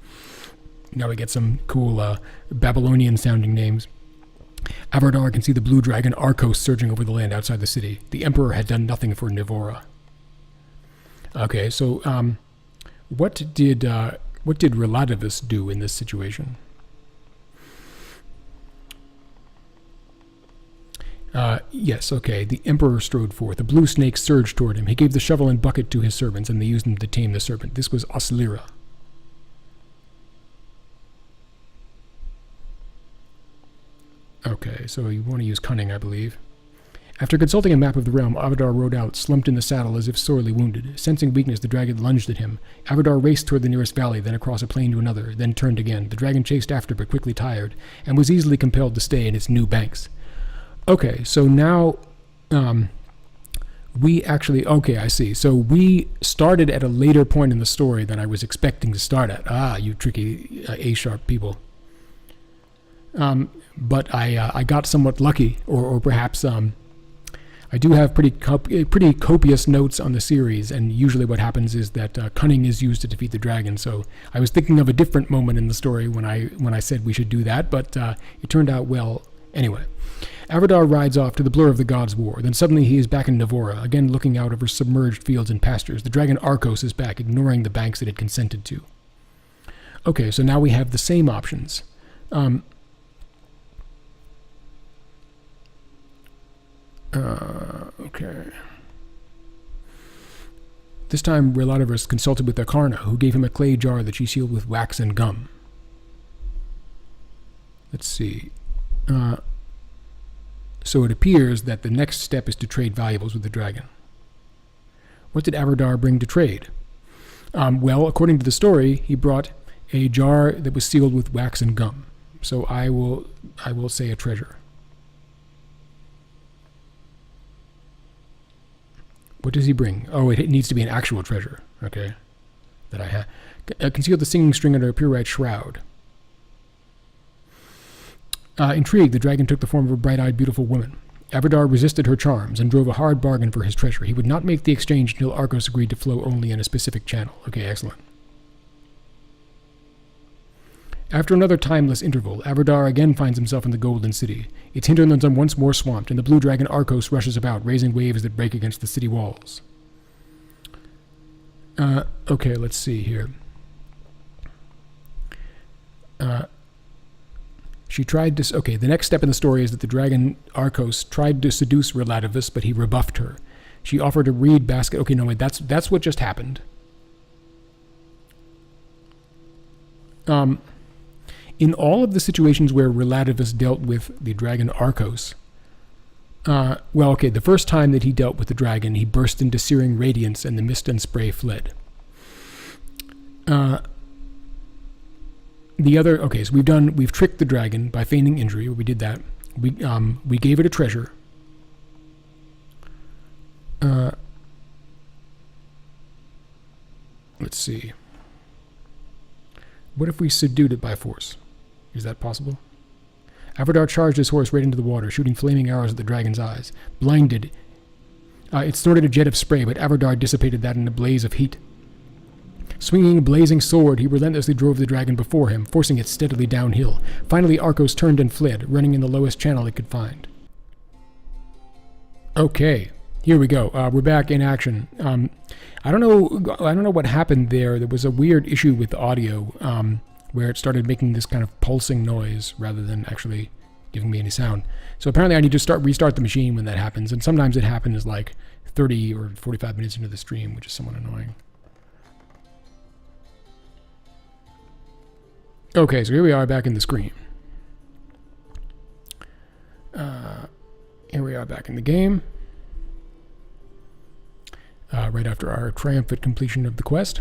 Now we get some cool Babylonian-sounding names. Avardar can see the blue dragon Arcos surging over the land outside the city. The Emperor had done nothing for Nivora. Okay, so what did Relativus do in this situation? Yes, okay. The Emperor strode forth. A blue snake surged toward him. He gave the shovel and bucket to his servants, and they used them to tame the serpent. This was Oslira. Okay, so you want to use cunning, I believe. After consulting a map of the realm, Avardar rode out, slumped in the saddle as if sorely wounded. Sensing weakness, the dragon lunged at him. Avardar raced toward the nearest valley, then across a plain to another, then turned again. The dragon chased after, but quickly tired, and was easily compelled to stay in its new banks. Okay, so now we actually... Okay, I see. So we started at a later point in the story than I was expecting to start at. Ah, you tricky A-sharp people. But I got somewhat lucky, or perhaps I do have pretty copious notes on the series, and usually what happens is that cunning is used to defeat the dragon. So I was thinking of a different moment in the story when I said we should do that, but it turned out well anyway. Avardar rides off to the blur of the gods' war. Then suddenly he is back in Navora, again looking out over submerged fields and pastures. The dragon Arcos is back, ignoring the banks it had consented to. Okay, so now we have the same options. Okay. This time, Relativis consulted with Akarna, who gave him a clay jar that she sealed with wax and gum. Let's see. So it appears that the next step is to trade valuables with the dragon. What did Avardar bring to trade? Well, according to the story, he brought a jar that was sealed with wax and gum. So I will say a treasure. What does he bring? Oh, it needs to be an actual treasure. Okay. That I have. Concealed the singing string under a purite shroud. Intrigued, the dragon took the form of a bright-eyed, beautiful woman. Avardar resisted her charms and drove a hard bargain for his treasure. He would not make the exchange until Arcos agreed to flow only in a specific channel. Okay, excellent. After another timeless interval, Avardar again finds himself in the Golden City. Its hinterlands are once more swamped, and the blue dragon Arcos rushes about, raising waves that break against the city walls. Okay, let's see here. She tried to... Okay, the next step in the story is that the dragon Arcos tried to seduce Relativis, but he rebuffed her. She offered a reed basket... Okay, no, wait, that's what just happened. In all of the situations where Relativis dealt with the dragon Arcos... well, okay, the first time that he dealt with the dragon, he burst into searing radiance and the mist and spray fled. The other, okay, so we've tricked the dragon by feigning injury. We did that. We gave it a treasure. Let's see. What if we subdued it by force? Is that possible? Avardar charged his horse right into the water, shooting flaming arrows at the dragon's eyes. Blinded, it snorted a jet of spray, but Avardar dissipated that in a blaze of heat. Swinging a blazing sword, he relentlessly drove the dragon before him, forcing it steadily downhill. Finally, Arcos turned and fled, running in the lowest channel it could find. Okay, here we go. We're back in action. I don't know what happened there. There was a weird issue with the audio, where it started making this kind of pulsing noise rather than actually giving me any sound. So apparently I need to restart the machine when that happens, and sometimes it happens like 30 or 45 minutes into the stream, which is somewhat annoying. Okay, so here we are back in the screen. Here we are back in the game. Right after our triumphant completion of the quest.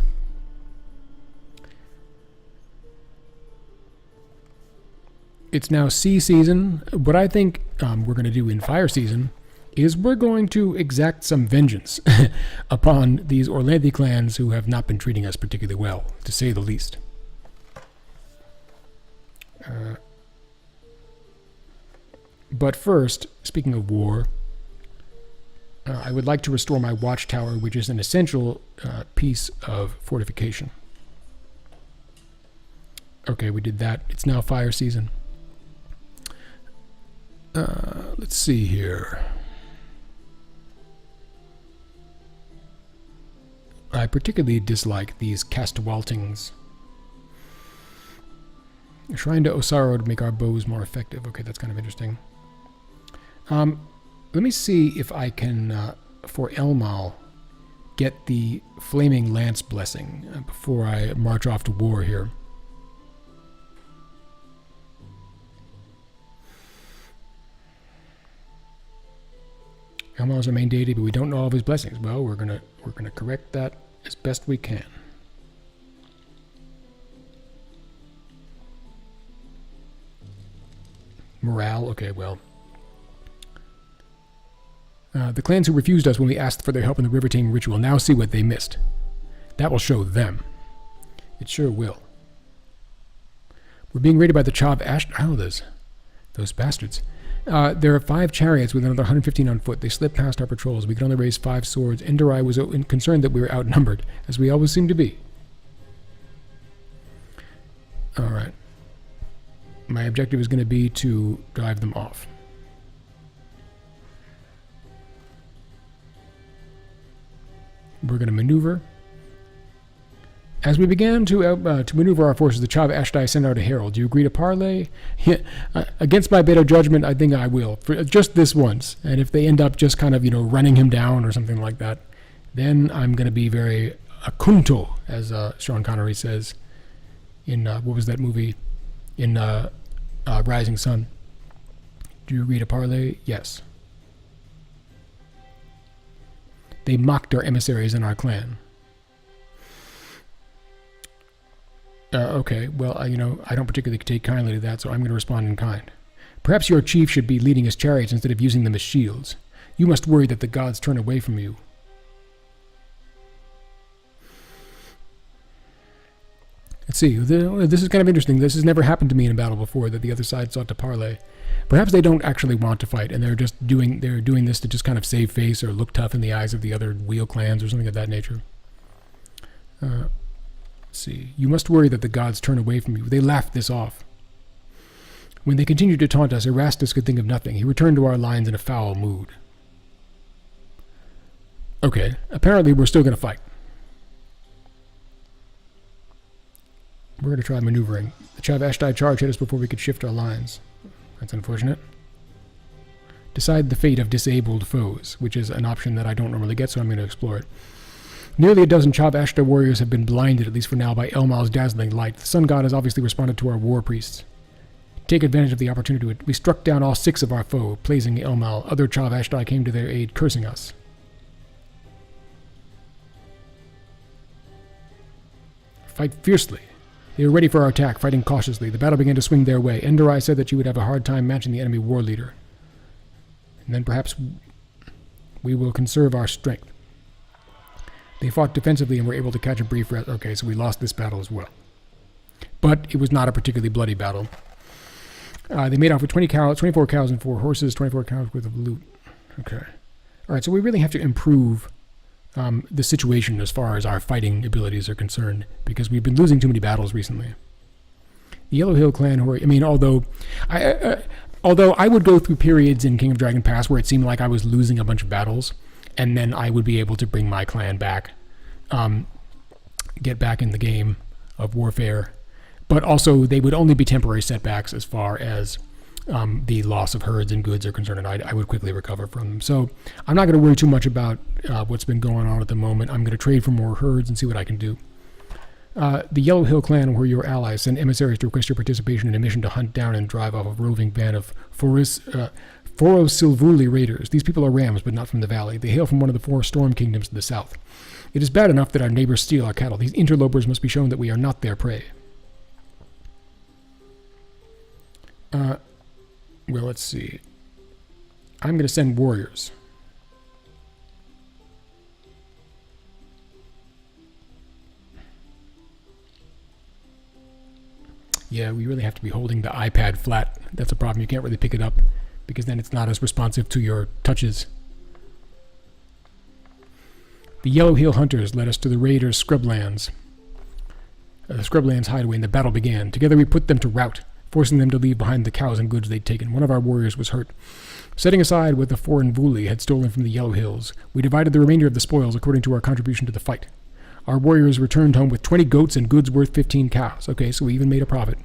It's now sea season. What I think we're going to do in fire season is we're going to exact some vengeance upon these Orlanthi clans who have not been treating us particularly well, to say the least. But first, speaking of war, I would like to restore my watchtower, which is an essential piece of fortification. Okay, we did that. It's now fire season. Let's see here. I particularly dislike these Castawaltings. Shrine to Osaro to make our bows more effective. Okay, that's kind of interesting. Let me see if I can, for Elmal, get the Flaming Lance Blessing before I march off to war here. Elmal is our main deity, but we don't know all of his blessings. Well, we're gonna correct that as best we can. Morale, okay, well. The clans who refused us when we asked for their help in the river taming ritual now see what they missed. That will show them. It sure will. We're being raided by the Chav Ash... Oh, those bastards. There are 5 chariots with another 115 on foot. They slipped past our patrols. We could only raise 5 swords. Enderai was concerned that we were outnumbered, as we always seem to be. Alright. My objective is going to be to drive them off. We're going to maneuver. As we began to maneuver our forces, the Chav Ashdai sent out a herald. Do you agree to parley? Against my better judgment, I think I will. For just this once. And if they end up just kind of, running him down or something like that, then I'm going to be very akunto, as Sean Connery says in, what was that movie? In Rising Sun. Do you agree to parley? Yes. They mocked our emissaries in our clan. Okay, well, I don't particularly take kindly to that, so I'm going to respond in kind. Perhaps your chief should be leading his chariots instead of using them as shields. You must worry that the gods turn away from you. Let's see, this is kind of interesting. This has never happened to me in a battle before, that the other side sought to parley. Perhaps they don't actually want to fight, and they're doing this to just kind of save face or look tough in the eyes of the other wheel clans or something of that nature. Let's see. You must worry that the gods turn away from you. They laughed this off. When they continued to taunt us, Erastus could think of nothing. He returned to our lines in a foul mood. Okay, apparently we're still going to fight. We're going to try maneuvering. The Chav Ashdai charge hit us before we could shift our lines. That's unfortunate. Decide the fate of disabled foes, which is an option that I don't normally get, so I'm going to explore it. Nearly a dozen Chav Ashdai warriors have been blinded, at least for now, by Elmal's dazzling light. The sun god has obviously responded to our war priests. Take advantage of the opportunity. We struck down all 6 of our foe, praising Elmal. Other Chav Ashdai came to their aid, cursing us. Fight fiercely. They were ready for our attack, fighting cautiously. The battle began to swing their way. Enderai said that you would have a hard time matching the enemy war leader. And then perhaps we will conserve our strength. They fought defensively and were able to catch a brief rest. Okay, so we lost this battle as well. But it was not a particularly bloody battle. They made off with 24 cows and 4 horses, 24 cows worth of loot. Okay. All right, so we really have to improve the situation as far as our fighting abilities are concerned, because we've been losing too many battles recently. The Yellow Hill clan, although I would go through periods in King of Dragon Pass where it seemed like I was losing a bunch of battles, and then I would be able to bring my clan back, get back in the game of warfare. But also, they would only be temporary setbacks as far as the loss of herds and goods are concerned, and I would quickly recover from them. So I'm not going to worry too much about what's been going on at the moment. I'm going to trade for more herds and see what I can do. The Yellow Hill clan were your allies. Send emissaries to request your participation in a mission to hunt down and drive off a roving band of Forosilvuli raiders. These people are rams, but not from the valley. They hail from one of the 4 storm kingdoms to the south. It is bad enough that our neighbors steal our cattle. These interlopers must be shown that we are not their prey. Well, let's see. I'm going to send warriors. Yeah, we really have to be holding the iPad flat. That's a problem. You can't really pick it up because then it's not as responsive to your touches. The Yellow Hill Hunters led us to the raiders' scrublands. The scrublands hideaway, and the battle began. Together we put them to rout, forcing them to leave behind the cows and goods they'd taken. One of our warriors was hurt. Setting aside what the foreign Vuli had stolen from the Yellow Hills, we divided the remainder of the spoils according to our contribution to the fight. Our warriors returned home with 20 goats and goods worth 15 cows. Okay, so we even made a profit.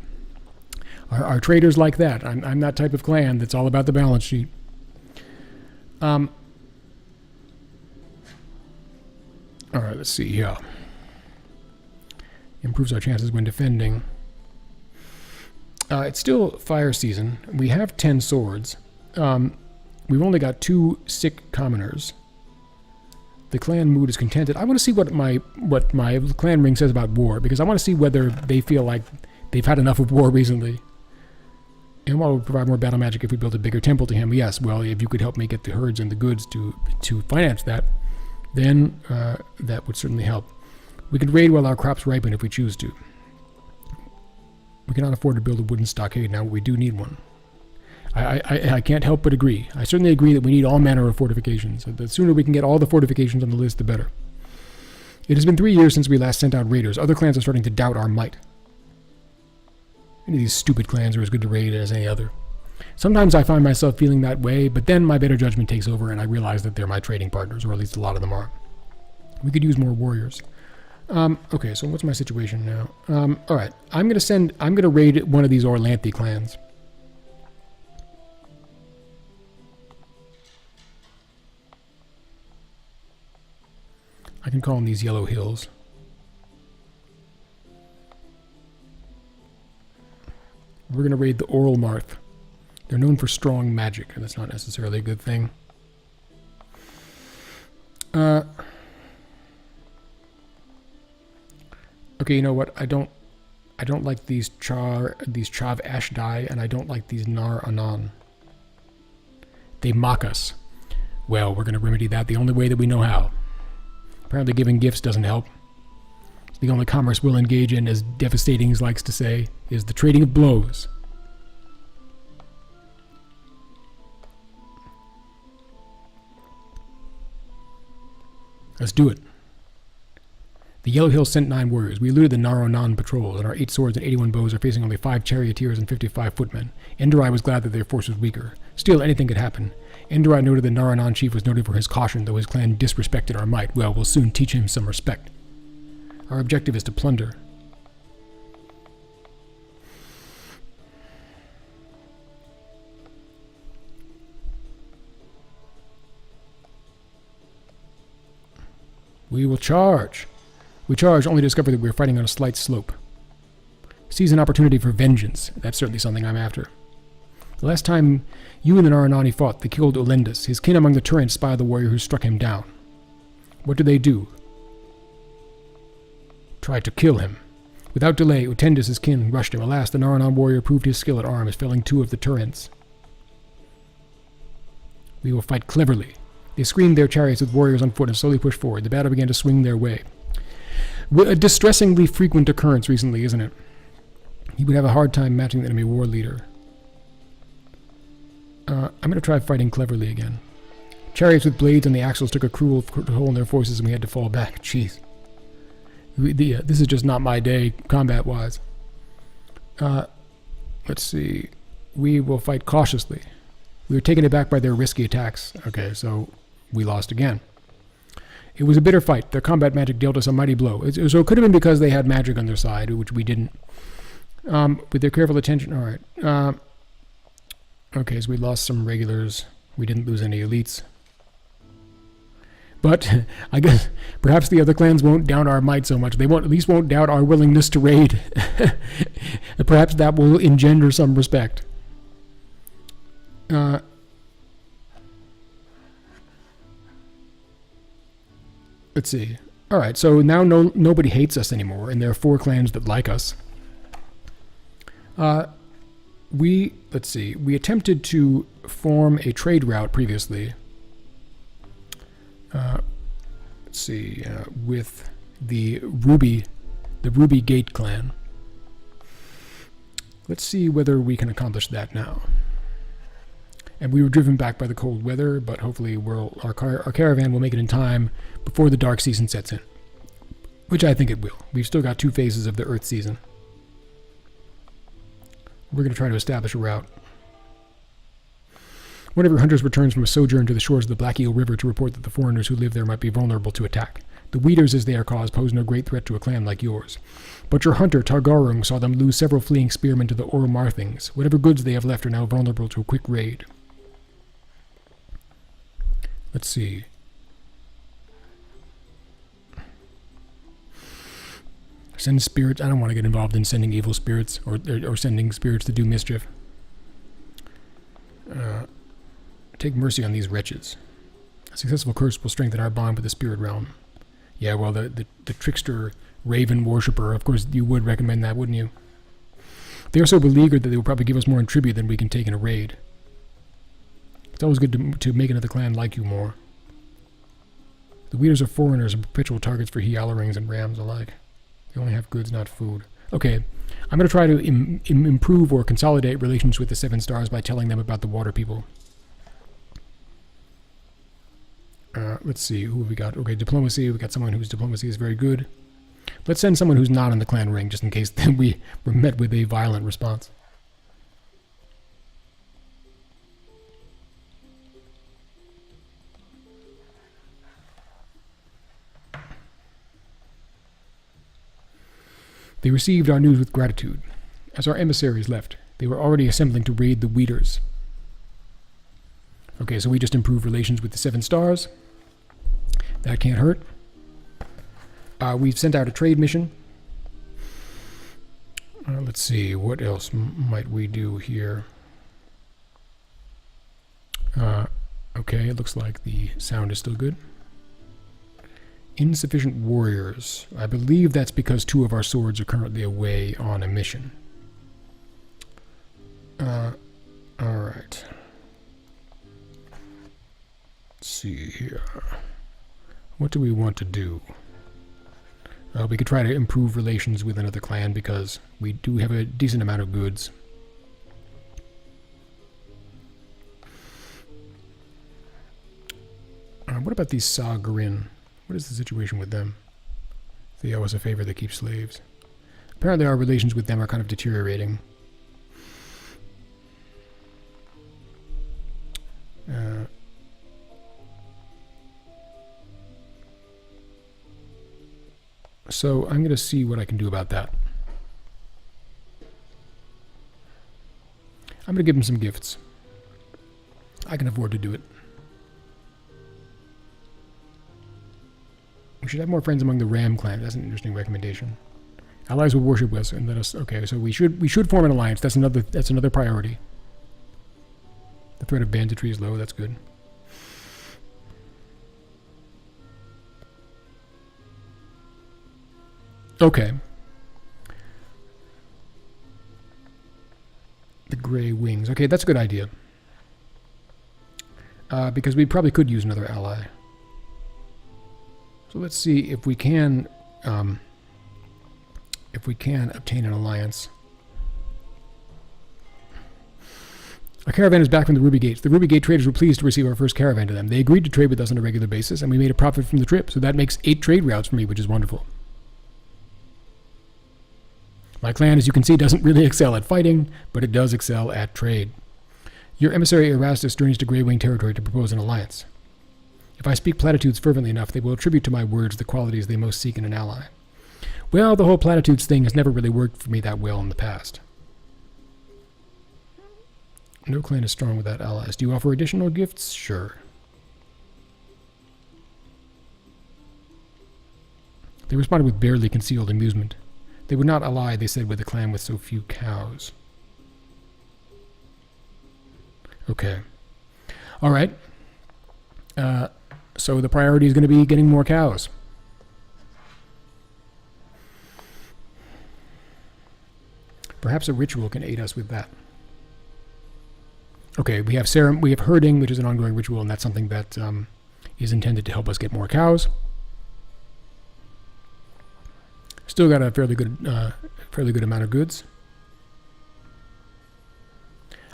Our traders like that. I'm that type of clan that's all about the balance sheet. All right, let's see here. Improves our chances when defending. It's still fire season. We have 10 swords. We've only got 2 sick commoners. The clan mood is contented. I want to see what my clan ring says about war, because I want to see whether they feel like they've had enough of war recently. And while we provide more battle magic if we build a bigger temple to him, yes, well, if you could help me get the herds and the goods to finance that, then that would certainly help. We could raid while our crops ripen if we choose to. We cannot afford to build a wooden stockade now, but we do need one. I can't help but agree. I certainly agree that we need all manner of fortifications. The sooner we can get all the fortifications on the list, the better. It has been 3 years since we last sent out raiders. Other clans are starting to doubt our might. Any of these stupid clans are as good to raid as any other. Sometimes I find myself feeling that way, but then my better judgment takes over and I realize that they're my trading partners, or at least a lot of them are. We could use more warriors. Okay, so what's my situation now? Alright, I'm gonna raid one of these Orlanthe clans. I can call them these Yellow Hills. We're going to raid the Oral Marth. They're known for strong magic, and that's not necessarily a good thing. Okay, you know what? I don't like these Chav Ashdai, and I don't like these Nar Anan. They mock us. Well, we're going to remedy that the only way that we know how. Apparently giving gifts doesn't help. The only commerce we'll engage in, as Devastating likes to say, is the trading of blows. Let's do it. The Yellow Hills sent 9 warriors. We eluded the Naronan patrol, and our 8 swords and 81 bows are facing only 5 charioteers and 55 footmen. Enderai was glad that their force was weaker. Still, anything could happen. Enderai noted the Naranan chief was noted for his caution, though his clan disrespected our might. Well, we'll soon teach him some respect. Our objective is to plunder. We will charge. We charge only to discover that we are fighting on a slight slope. Seize an opportunity for vengeance. That's certainly something I'm after. The last time you and the Naranani fought, they killed Olendus. His kin among the Turrents spied the warrior who struck him down. What did they do? Tried to kill him. Without delay, Utendus' kin rushed him. Alas, the Naranan warrior proved his skill at arms, felling 2 of the Turrents. We will fight cleverly. They screened their chariots with warriors on foot and slowly pushed forward. The battle began to swing their way. A distressingly frequent occurrence recently, isn't it? He would have a hard time matching the enemy war leader. I'm going to try fighting cleverly again. Chariots with blades on the axles took a cruel toll on their forces and we had to fall back. Jeez. This is just not my day, combat-wise. Let's see. We will fight cautiously. We were taken aback by their risky attacks. Okay, so we lost again. It was a bitter fight. Their combat magic dealt us a mighty blow. So it could have been because they had magic on their side, which we didn't. With their careful attention... Alright. Okay, so we lost some regulars. We didn't lose any elites. But I guess perhaps the other clans won't doubt our might so much. They at least won't doubt our willingness to raid. Perhaps that will engender some respect. Let's see. Alright, so now nobody hates us anymore, and there are 4 clans that like us. Let's see. We attempted to form a trade route previously. Let's see. With the Ruby Gate clan. Let's see whether we can accomplish that now. And we were driven back by the cold weather, but hopefully our caravan will make it in time before the dark season sets in. Which I think it will. We've still got 2 phases of the Earth season. We're going to try to establish a route. One of your hunters returns from a sojourn to the shores of the Black Eel River to report that the foreigners who live there might be vulnerable to attack. The Weeders, as they are called, pose no great threat to a clan like yours. But your hunter, Targarung, saw them lose several fleeing spearmen to the Oromarthings. Whatever goods they have left are now vulnerable to a quick raid. Let's see. Send spirits. I don't want to get involved in sending evil spirits or sending spirits to do mischief. Take mercy on these wretches. A successful curse will strengthen our bond with the spirit realm. Yeah, well, the trickster raven worshipper, of course you would recommend that, wouldn't you? They are so beleaguered that they will probably give us more in tribute than we can take in a raid. It's always good to make another clan like you more. The Weeders are foreigners and perpetual targets for Hyalarings and rams alike. They only have goods, not food. Okay, I'm going to try to improve or consolidate relations with the Seven Stars by telling them about the water people. Let's see, who have we got? Okay, diplomacy. We got someone whose diplomacy is very good. Let's send someone who's not in the clan ring, just in case we were met with a violent response. They received our news with gratitude. As our emissaries left, they were already assembling to raid the Weeders. Okay, so we just improved relations with the Seven Stars. That can't hurt. We've sent out a trade mission. Let's see, what else might we do here? Okay, it looks like the sound is still good. Insufficient warriors. I believe that's because 2 of our swords are currently away on a mission. Alright. Let's see here. What do we want to do? We could try to improve relations with another clan because we do have a decent amount of goods. What about these Sagarin? What is the situation with them? They owe us a favor, they keep slaves. Apparently our relations with them are kind of deteriorating. So I'm going to see what I can do about that. I'm going to give them some gifts. I can afford to do it. We should have more friends among the Ram clan. That's an interesting recommendation. Allies will worship us and let us. Okay, so we should form an alliance. That's another priority. The threat of banditry is low. That's good. Okay. The Grey Wings. Okay, that's a good idea. Because we probably could use another ally. So let's see if we can obtain an alliance. Our caravan is back from the Ruby Gates. The Ruby Gate traders were pleased to receive our first caravan to them. They agreed to trade with us on a regular basis, and we made a profit from the trip. So that makes 8 trade routes for me, which is wonderful. My clan, as you can see, doesn't really excel at fighting, but it does excel at trade. Your emissary Erastus journeys to Grey Wing territory to propose an alliance. If I speak platitudes fervently enough, they will attribute to my words the qualities they most seek in an ally. Well, the whole platitudes thing has never really worked for me that well in the past. No clan is strong without allies. Do you offer additional gifts? Sure. They responded with barely concealed amusement. They would not ally, they said, with a clan with so few cows. Okay. All right. So the priority is going to be getting more cows. Perhaps a ritual can aid us with that. Okay, we have herding, which is an ongoing ritual, and that's something that is intended to help us get more cows. Still got a fairly good amount of goods.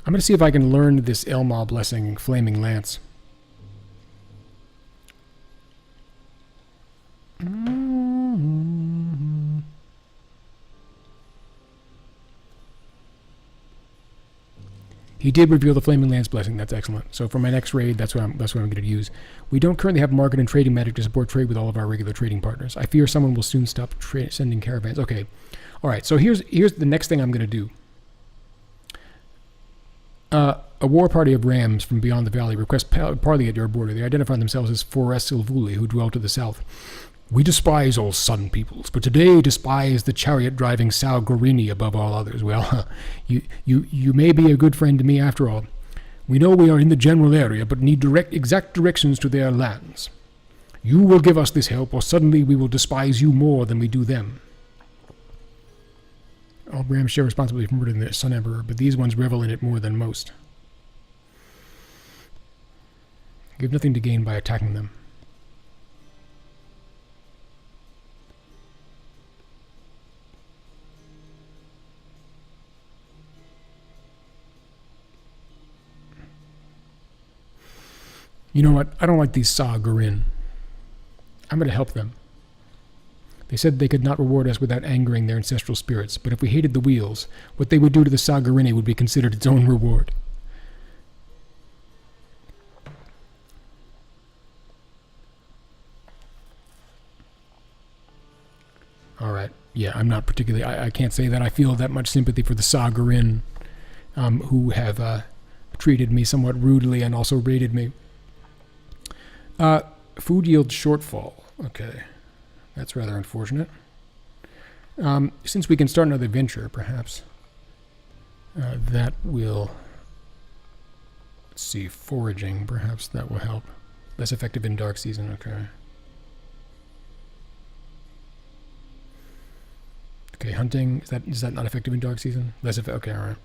I'm going to see if I can learn this Elma Blessing Flaming Lance. He did reveal the Flaming Lance Blessing. That's excellent. So for my next raid, that's what I'm going to use. We don't currently have market and trading magic to support trade with all of our regular trading partners. I fear someone will soon stop sending caravans. Okay. All right. So here's the next thing I'm going to do. A war party of rams from beyond the valley request parley at your border. They identify themselves as Forest Silvuli, who dwell to the south. We despise all sun peoples, but today despise the chariot-driving Salgorini above all others. Well, you may be a good friend to me after all. We know we are in the general area, but need exact directions to their lands. You will give us this help, or suddenly we will despise you more than we do them. All rams share responsibility for murdering the Sun Emperor, but these ones revel in it more than most. You have nothing to gain by attacking them. You know what? I don't like these Sa-Gurin. I'm going to help them. They said they could not reward us without angering their ancestral spirits, but if we hated the wheels, what they would do to the Sa-Gurini would be considered its own reward. All right. Yeah, I'm not particularly... I can't say that I feel that much sympathy for the Sa-Gurin, who have treated me somewhat rudely and also raided me. Food yield shortfall. Okay. That's rather unfortunate. Since we can start another venture, perhaps that will... Let's see, foraging. Perhaps that will help. Less effective in dark season. Okay. Okay, hunting. Is that not effective in dark season? Less effective. Okay, all right.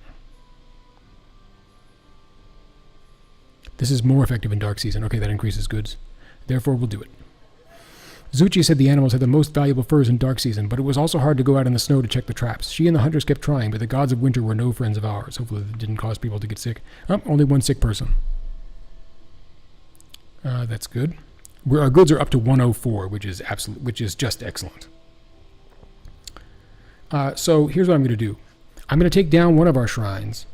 This is more effective in dark season. Okay, that increases goods. Therefore, we'll do it. Zuchi said the animals had the most valuable furs in dark season, but it was also hard to go out in the snow to check the traps. She and the hunters kept trying, but the gods of winter were no friends of ours. Hopefully it didn't cause people to get sick. Oh, only one sick person. That's good. Our goods are up to 104, which is just excellent. So here's what I'm going to do. I'm going to take down one of our shrines.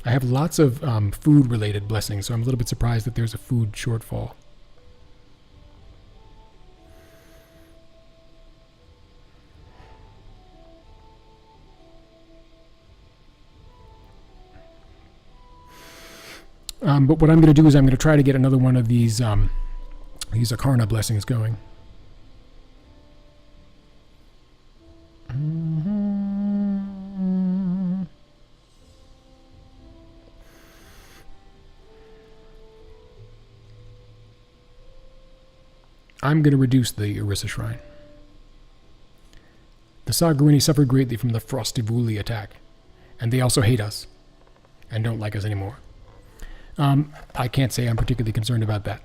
I have lots of food-related blessings, so I'm a little bit surprised that there's a food shortfall. But what I'm going to do is I'm going to try to get another one of these Akarna blessings going. I'm going to reduce the Orisa Shrine. The Sa-Gurini suffered greatly from the Frostivuli attack, and they also hate us, and don't like us anymore. I can't say I'm particularly concerned about that.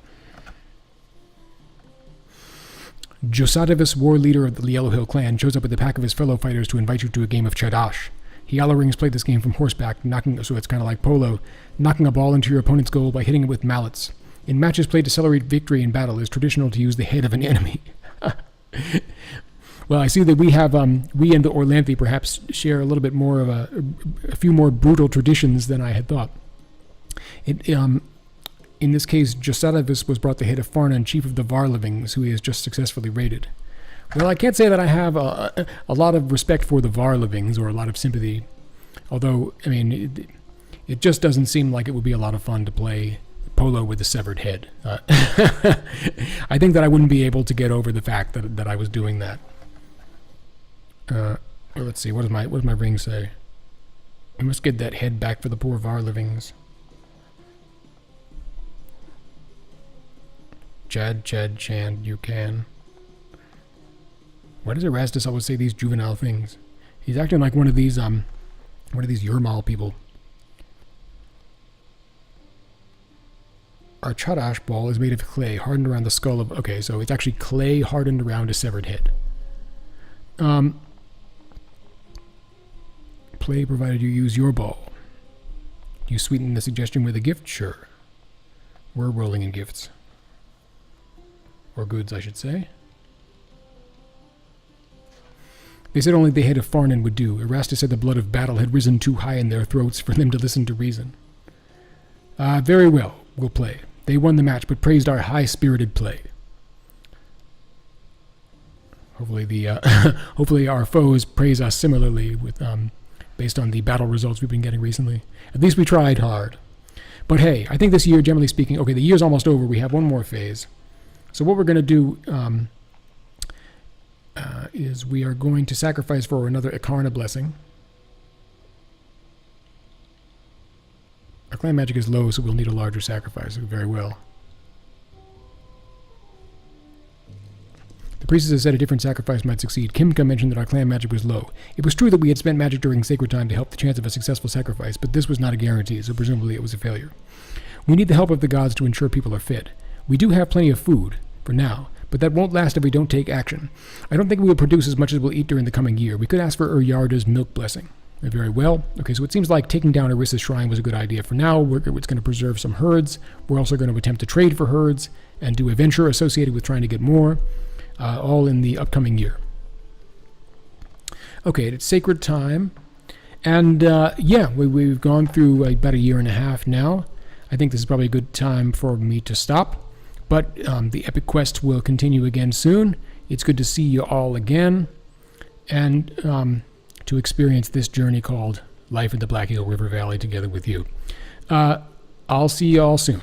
Josadavis, war leader of the Yellow Hill clan, shows up with a pack of his fellow fighters to invite you to a game of Chadash. He Rings played this game from horseback, so it's kind of like polo, knocking a ball into your opponent's goal by hitting it with mallets. In matches played to celebrate victory in battle, it is traditional to use the head of an enemy. Well, I see that we and the Orlanthi perhaps share a little bit more of a few more brutal traditions than I had thought. In this case, Josadavis was brought the head of Farnan, chief of the Varlivings, who he has just successfully raided. Well, I can't say that I have a lot of respect for the Varlivings or a lot of sympathy, although, I mean, it just doesn't seem like it would be a lot of fun to play polo with a severed head. I think that I wouldn't be able to get over the fact that I was doing that. Well, let's see, what does my ring say? We must get that head back for the poor Varlivings. Chad, Chand, you can. Why does Erastus always say these juvenile things? He's acting like one of these Yurmal people. Our Chadash ball is made of clay hardened around the skull of... Okay, so it's actually clay hardened around a severed head. Play provided you use your ball. Do you sweeten the suggestion with a gift? Sure. We're rolling in gifts. Or goods, I should say. They said only the head of Farnan would do. Erastus said the blood of battle had risen too high in their throats for them to listen to reason. Very well, we'll play. They won the match, but praised our high-spirited play. Hopefully our foes praise us similarly with based on the battle results we've been getting recently. At least we tried hard. But hey, I think this year, generally speaking, okay, the year's almost over. We have one more phase. So what we're going to do is we are going to sacrifice for another Akarna blessing. Our clan magic is low, so we'll need a larger sacrifice. Very well. The priestess has said a different sacrifice might succeed. Kimka mentioned that our clan magic was low. It was true that we had spent magic during sacred time to help the chance of a successful sacrifice, but this was not a guarantee, so presumably it was a failure. We need the help of the gods to ensure people are fed. We do have plenty of food, for now, but that won't last if we don't take action. I don't think we will produce as much as we'll eat during the coming year. We could ask for Uryarda's milk blessing. Very well. Okay, so it seems like taking down Eris's shrine was a good idea for now. It's going to preserve some herds. We're also going to attempt to trade for herds and do a venture associated with trying to get more, all in the upcoming year. Okay, it's sacred time. And we've gone through about a year and a half now. I think this is probably a good time for me to stop. But the epic quest will continue again soon. It's good to see you all again. And to experience this journey called Life in the Black Eel River Valley together with you. I'll see you all soon.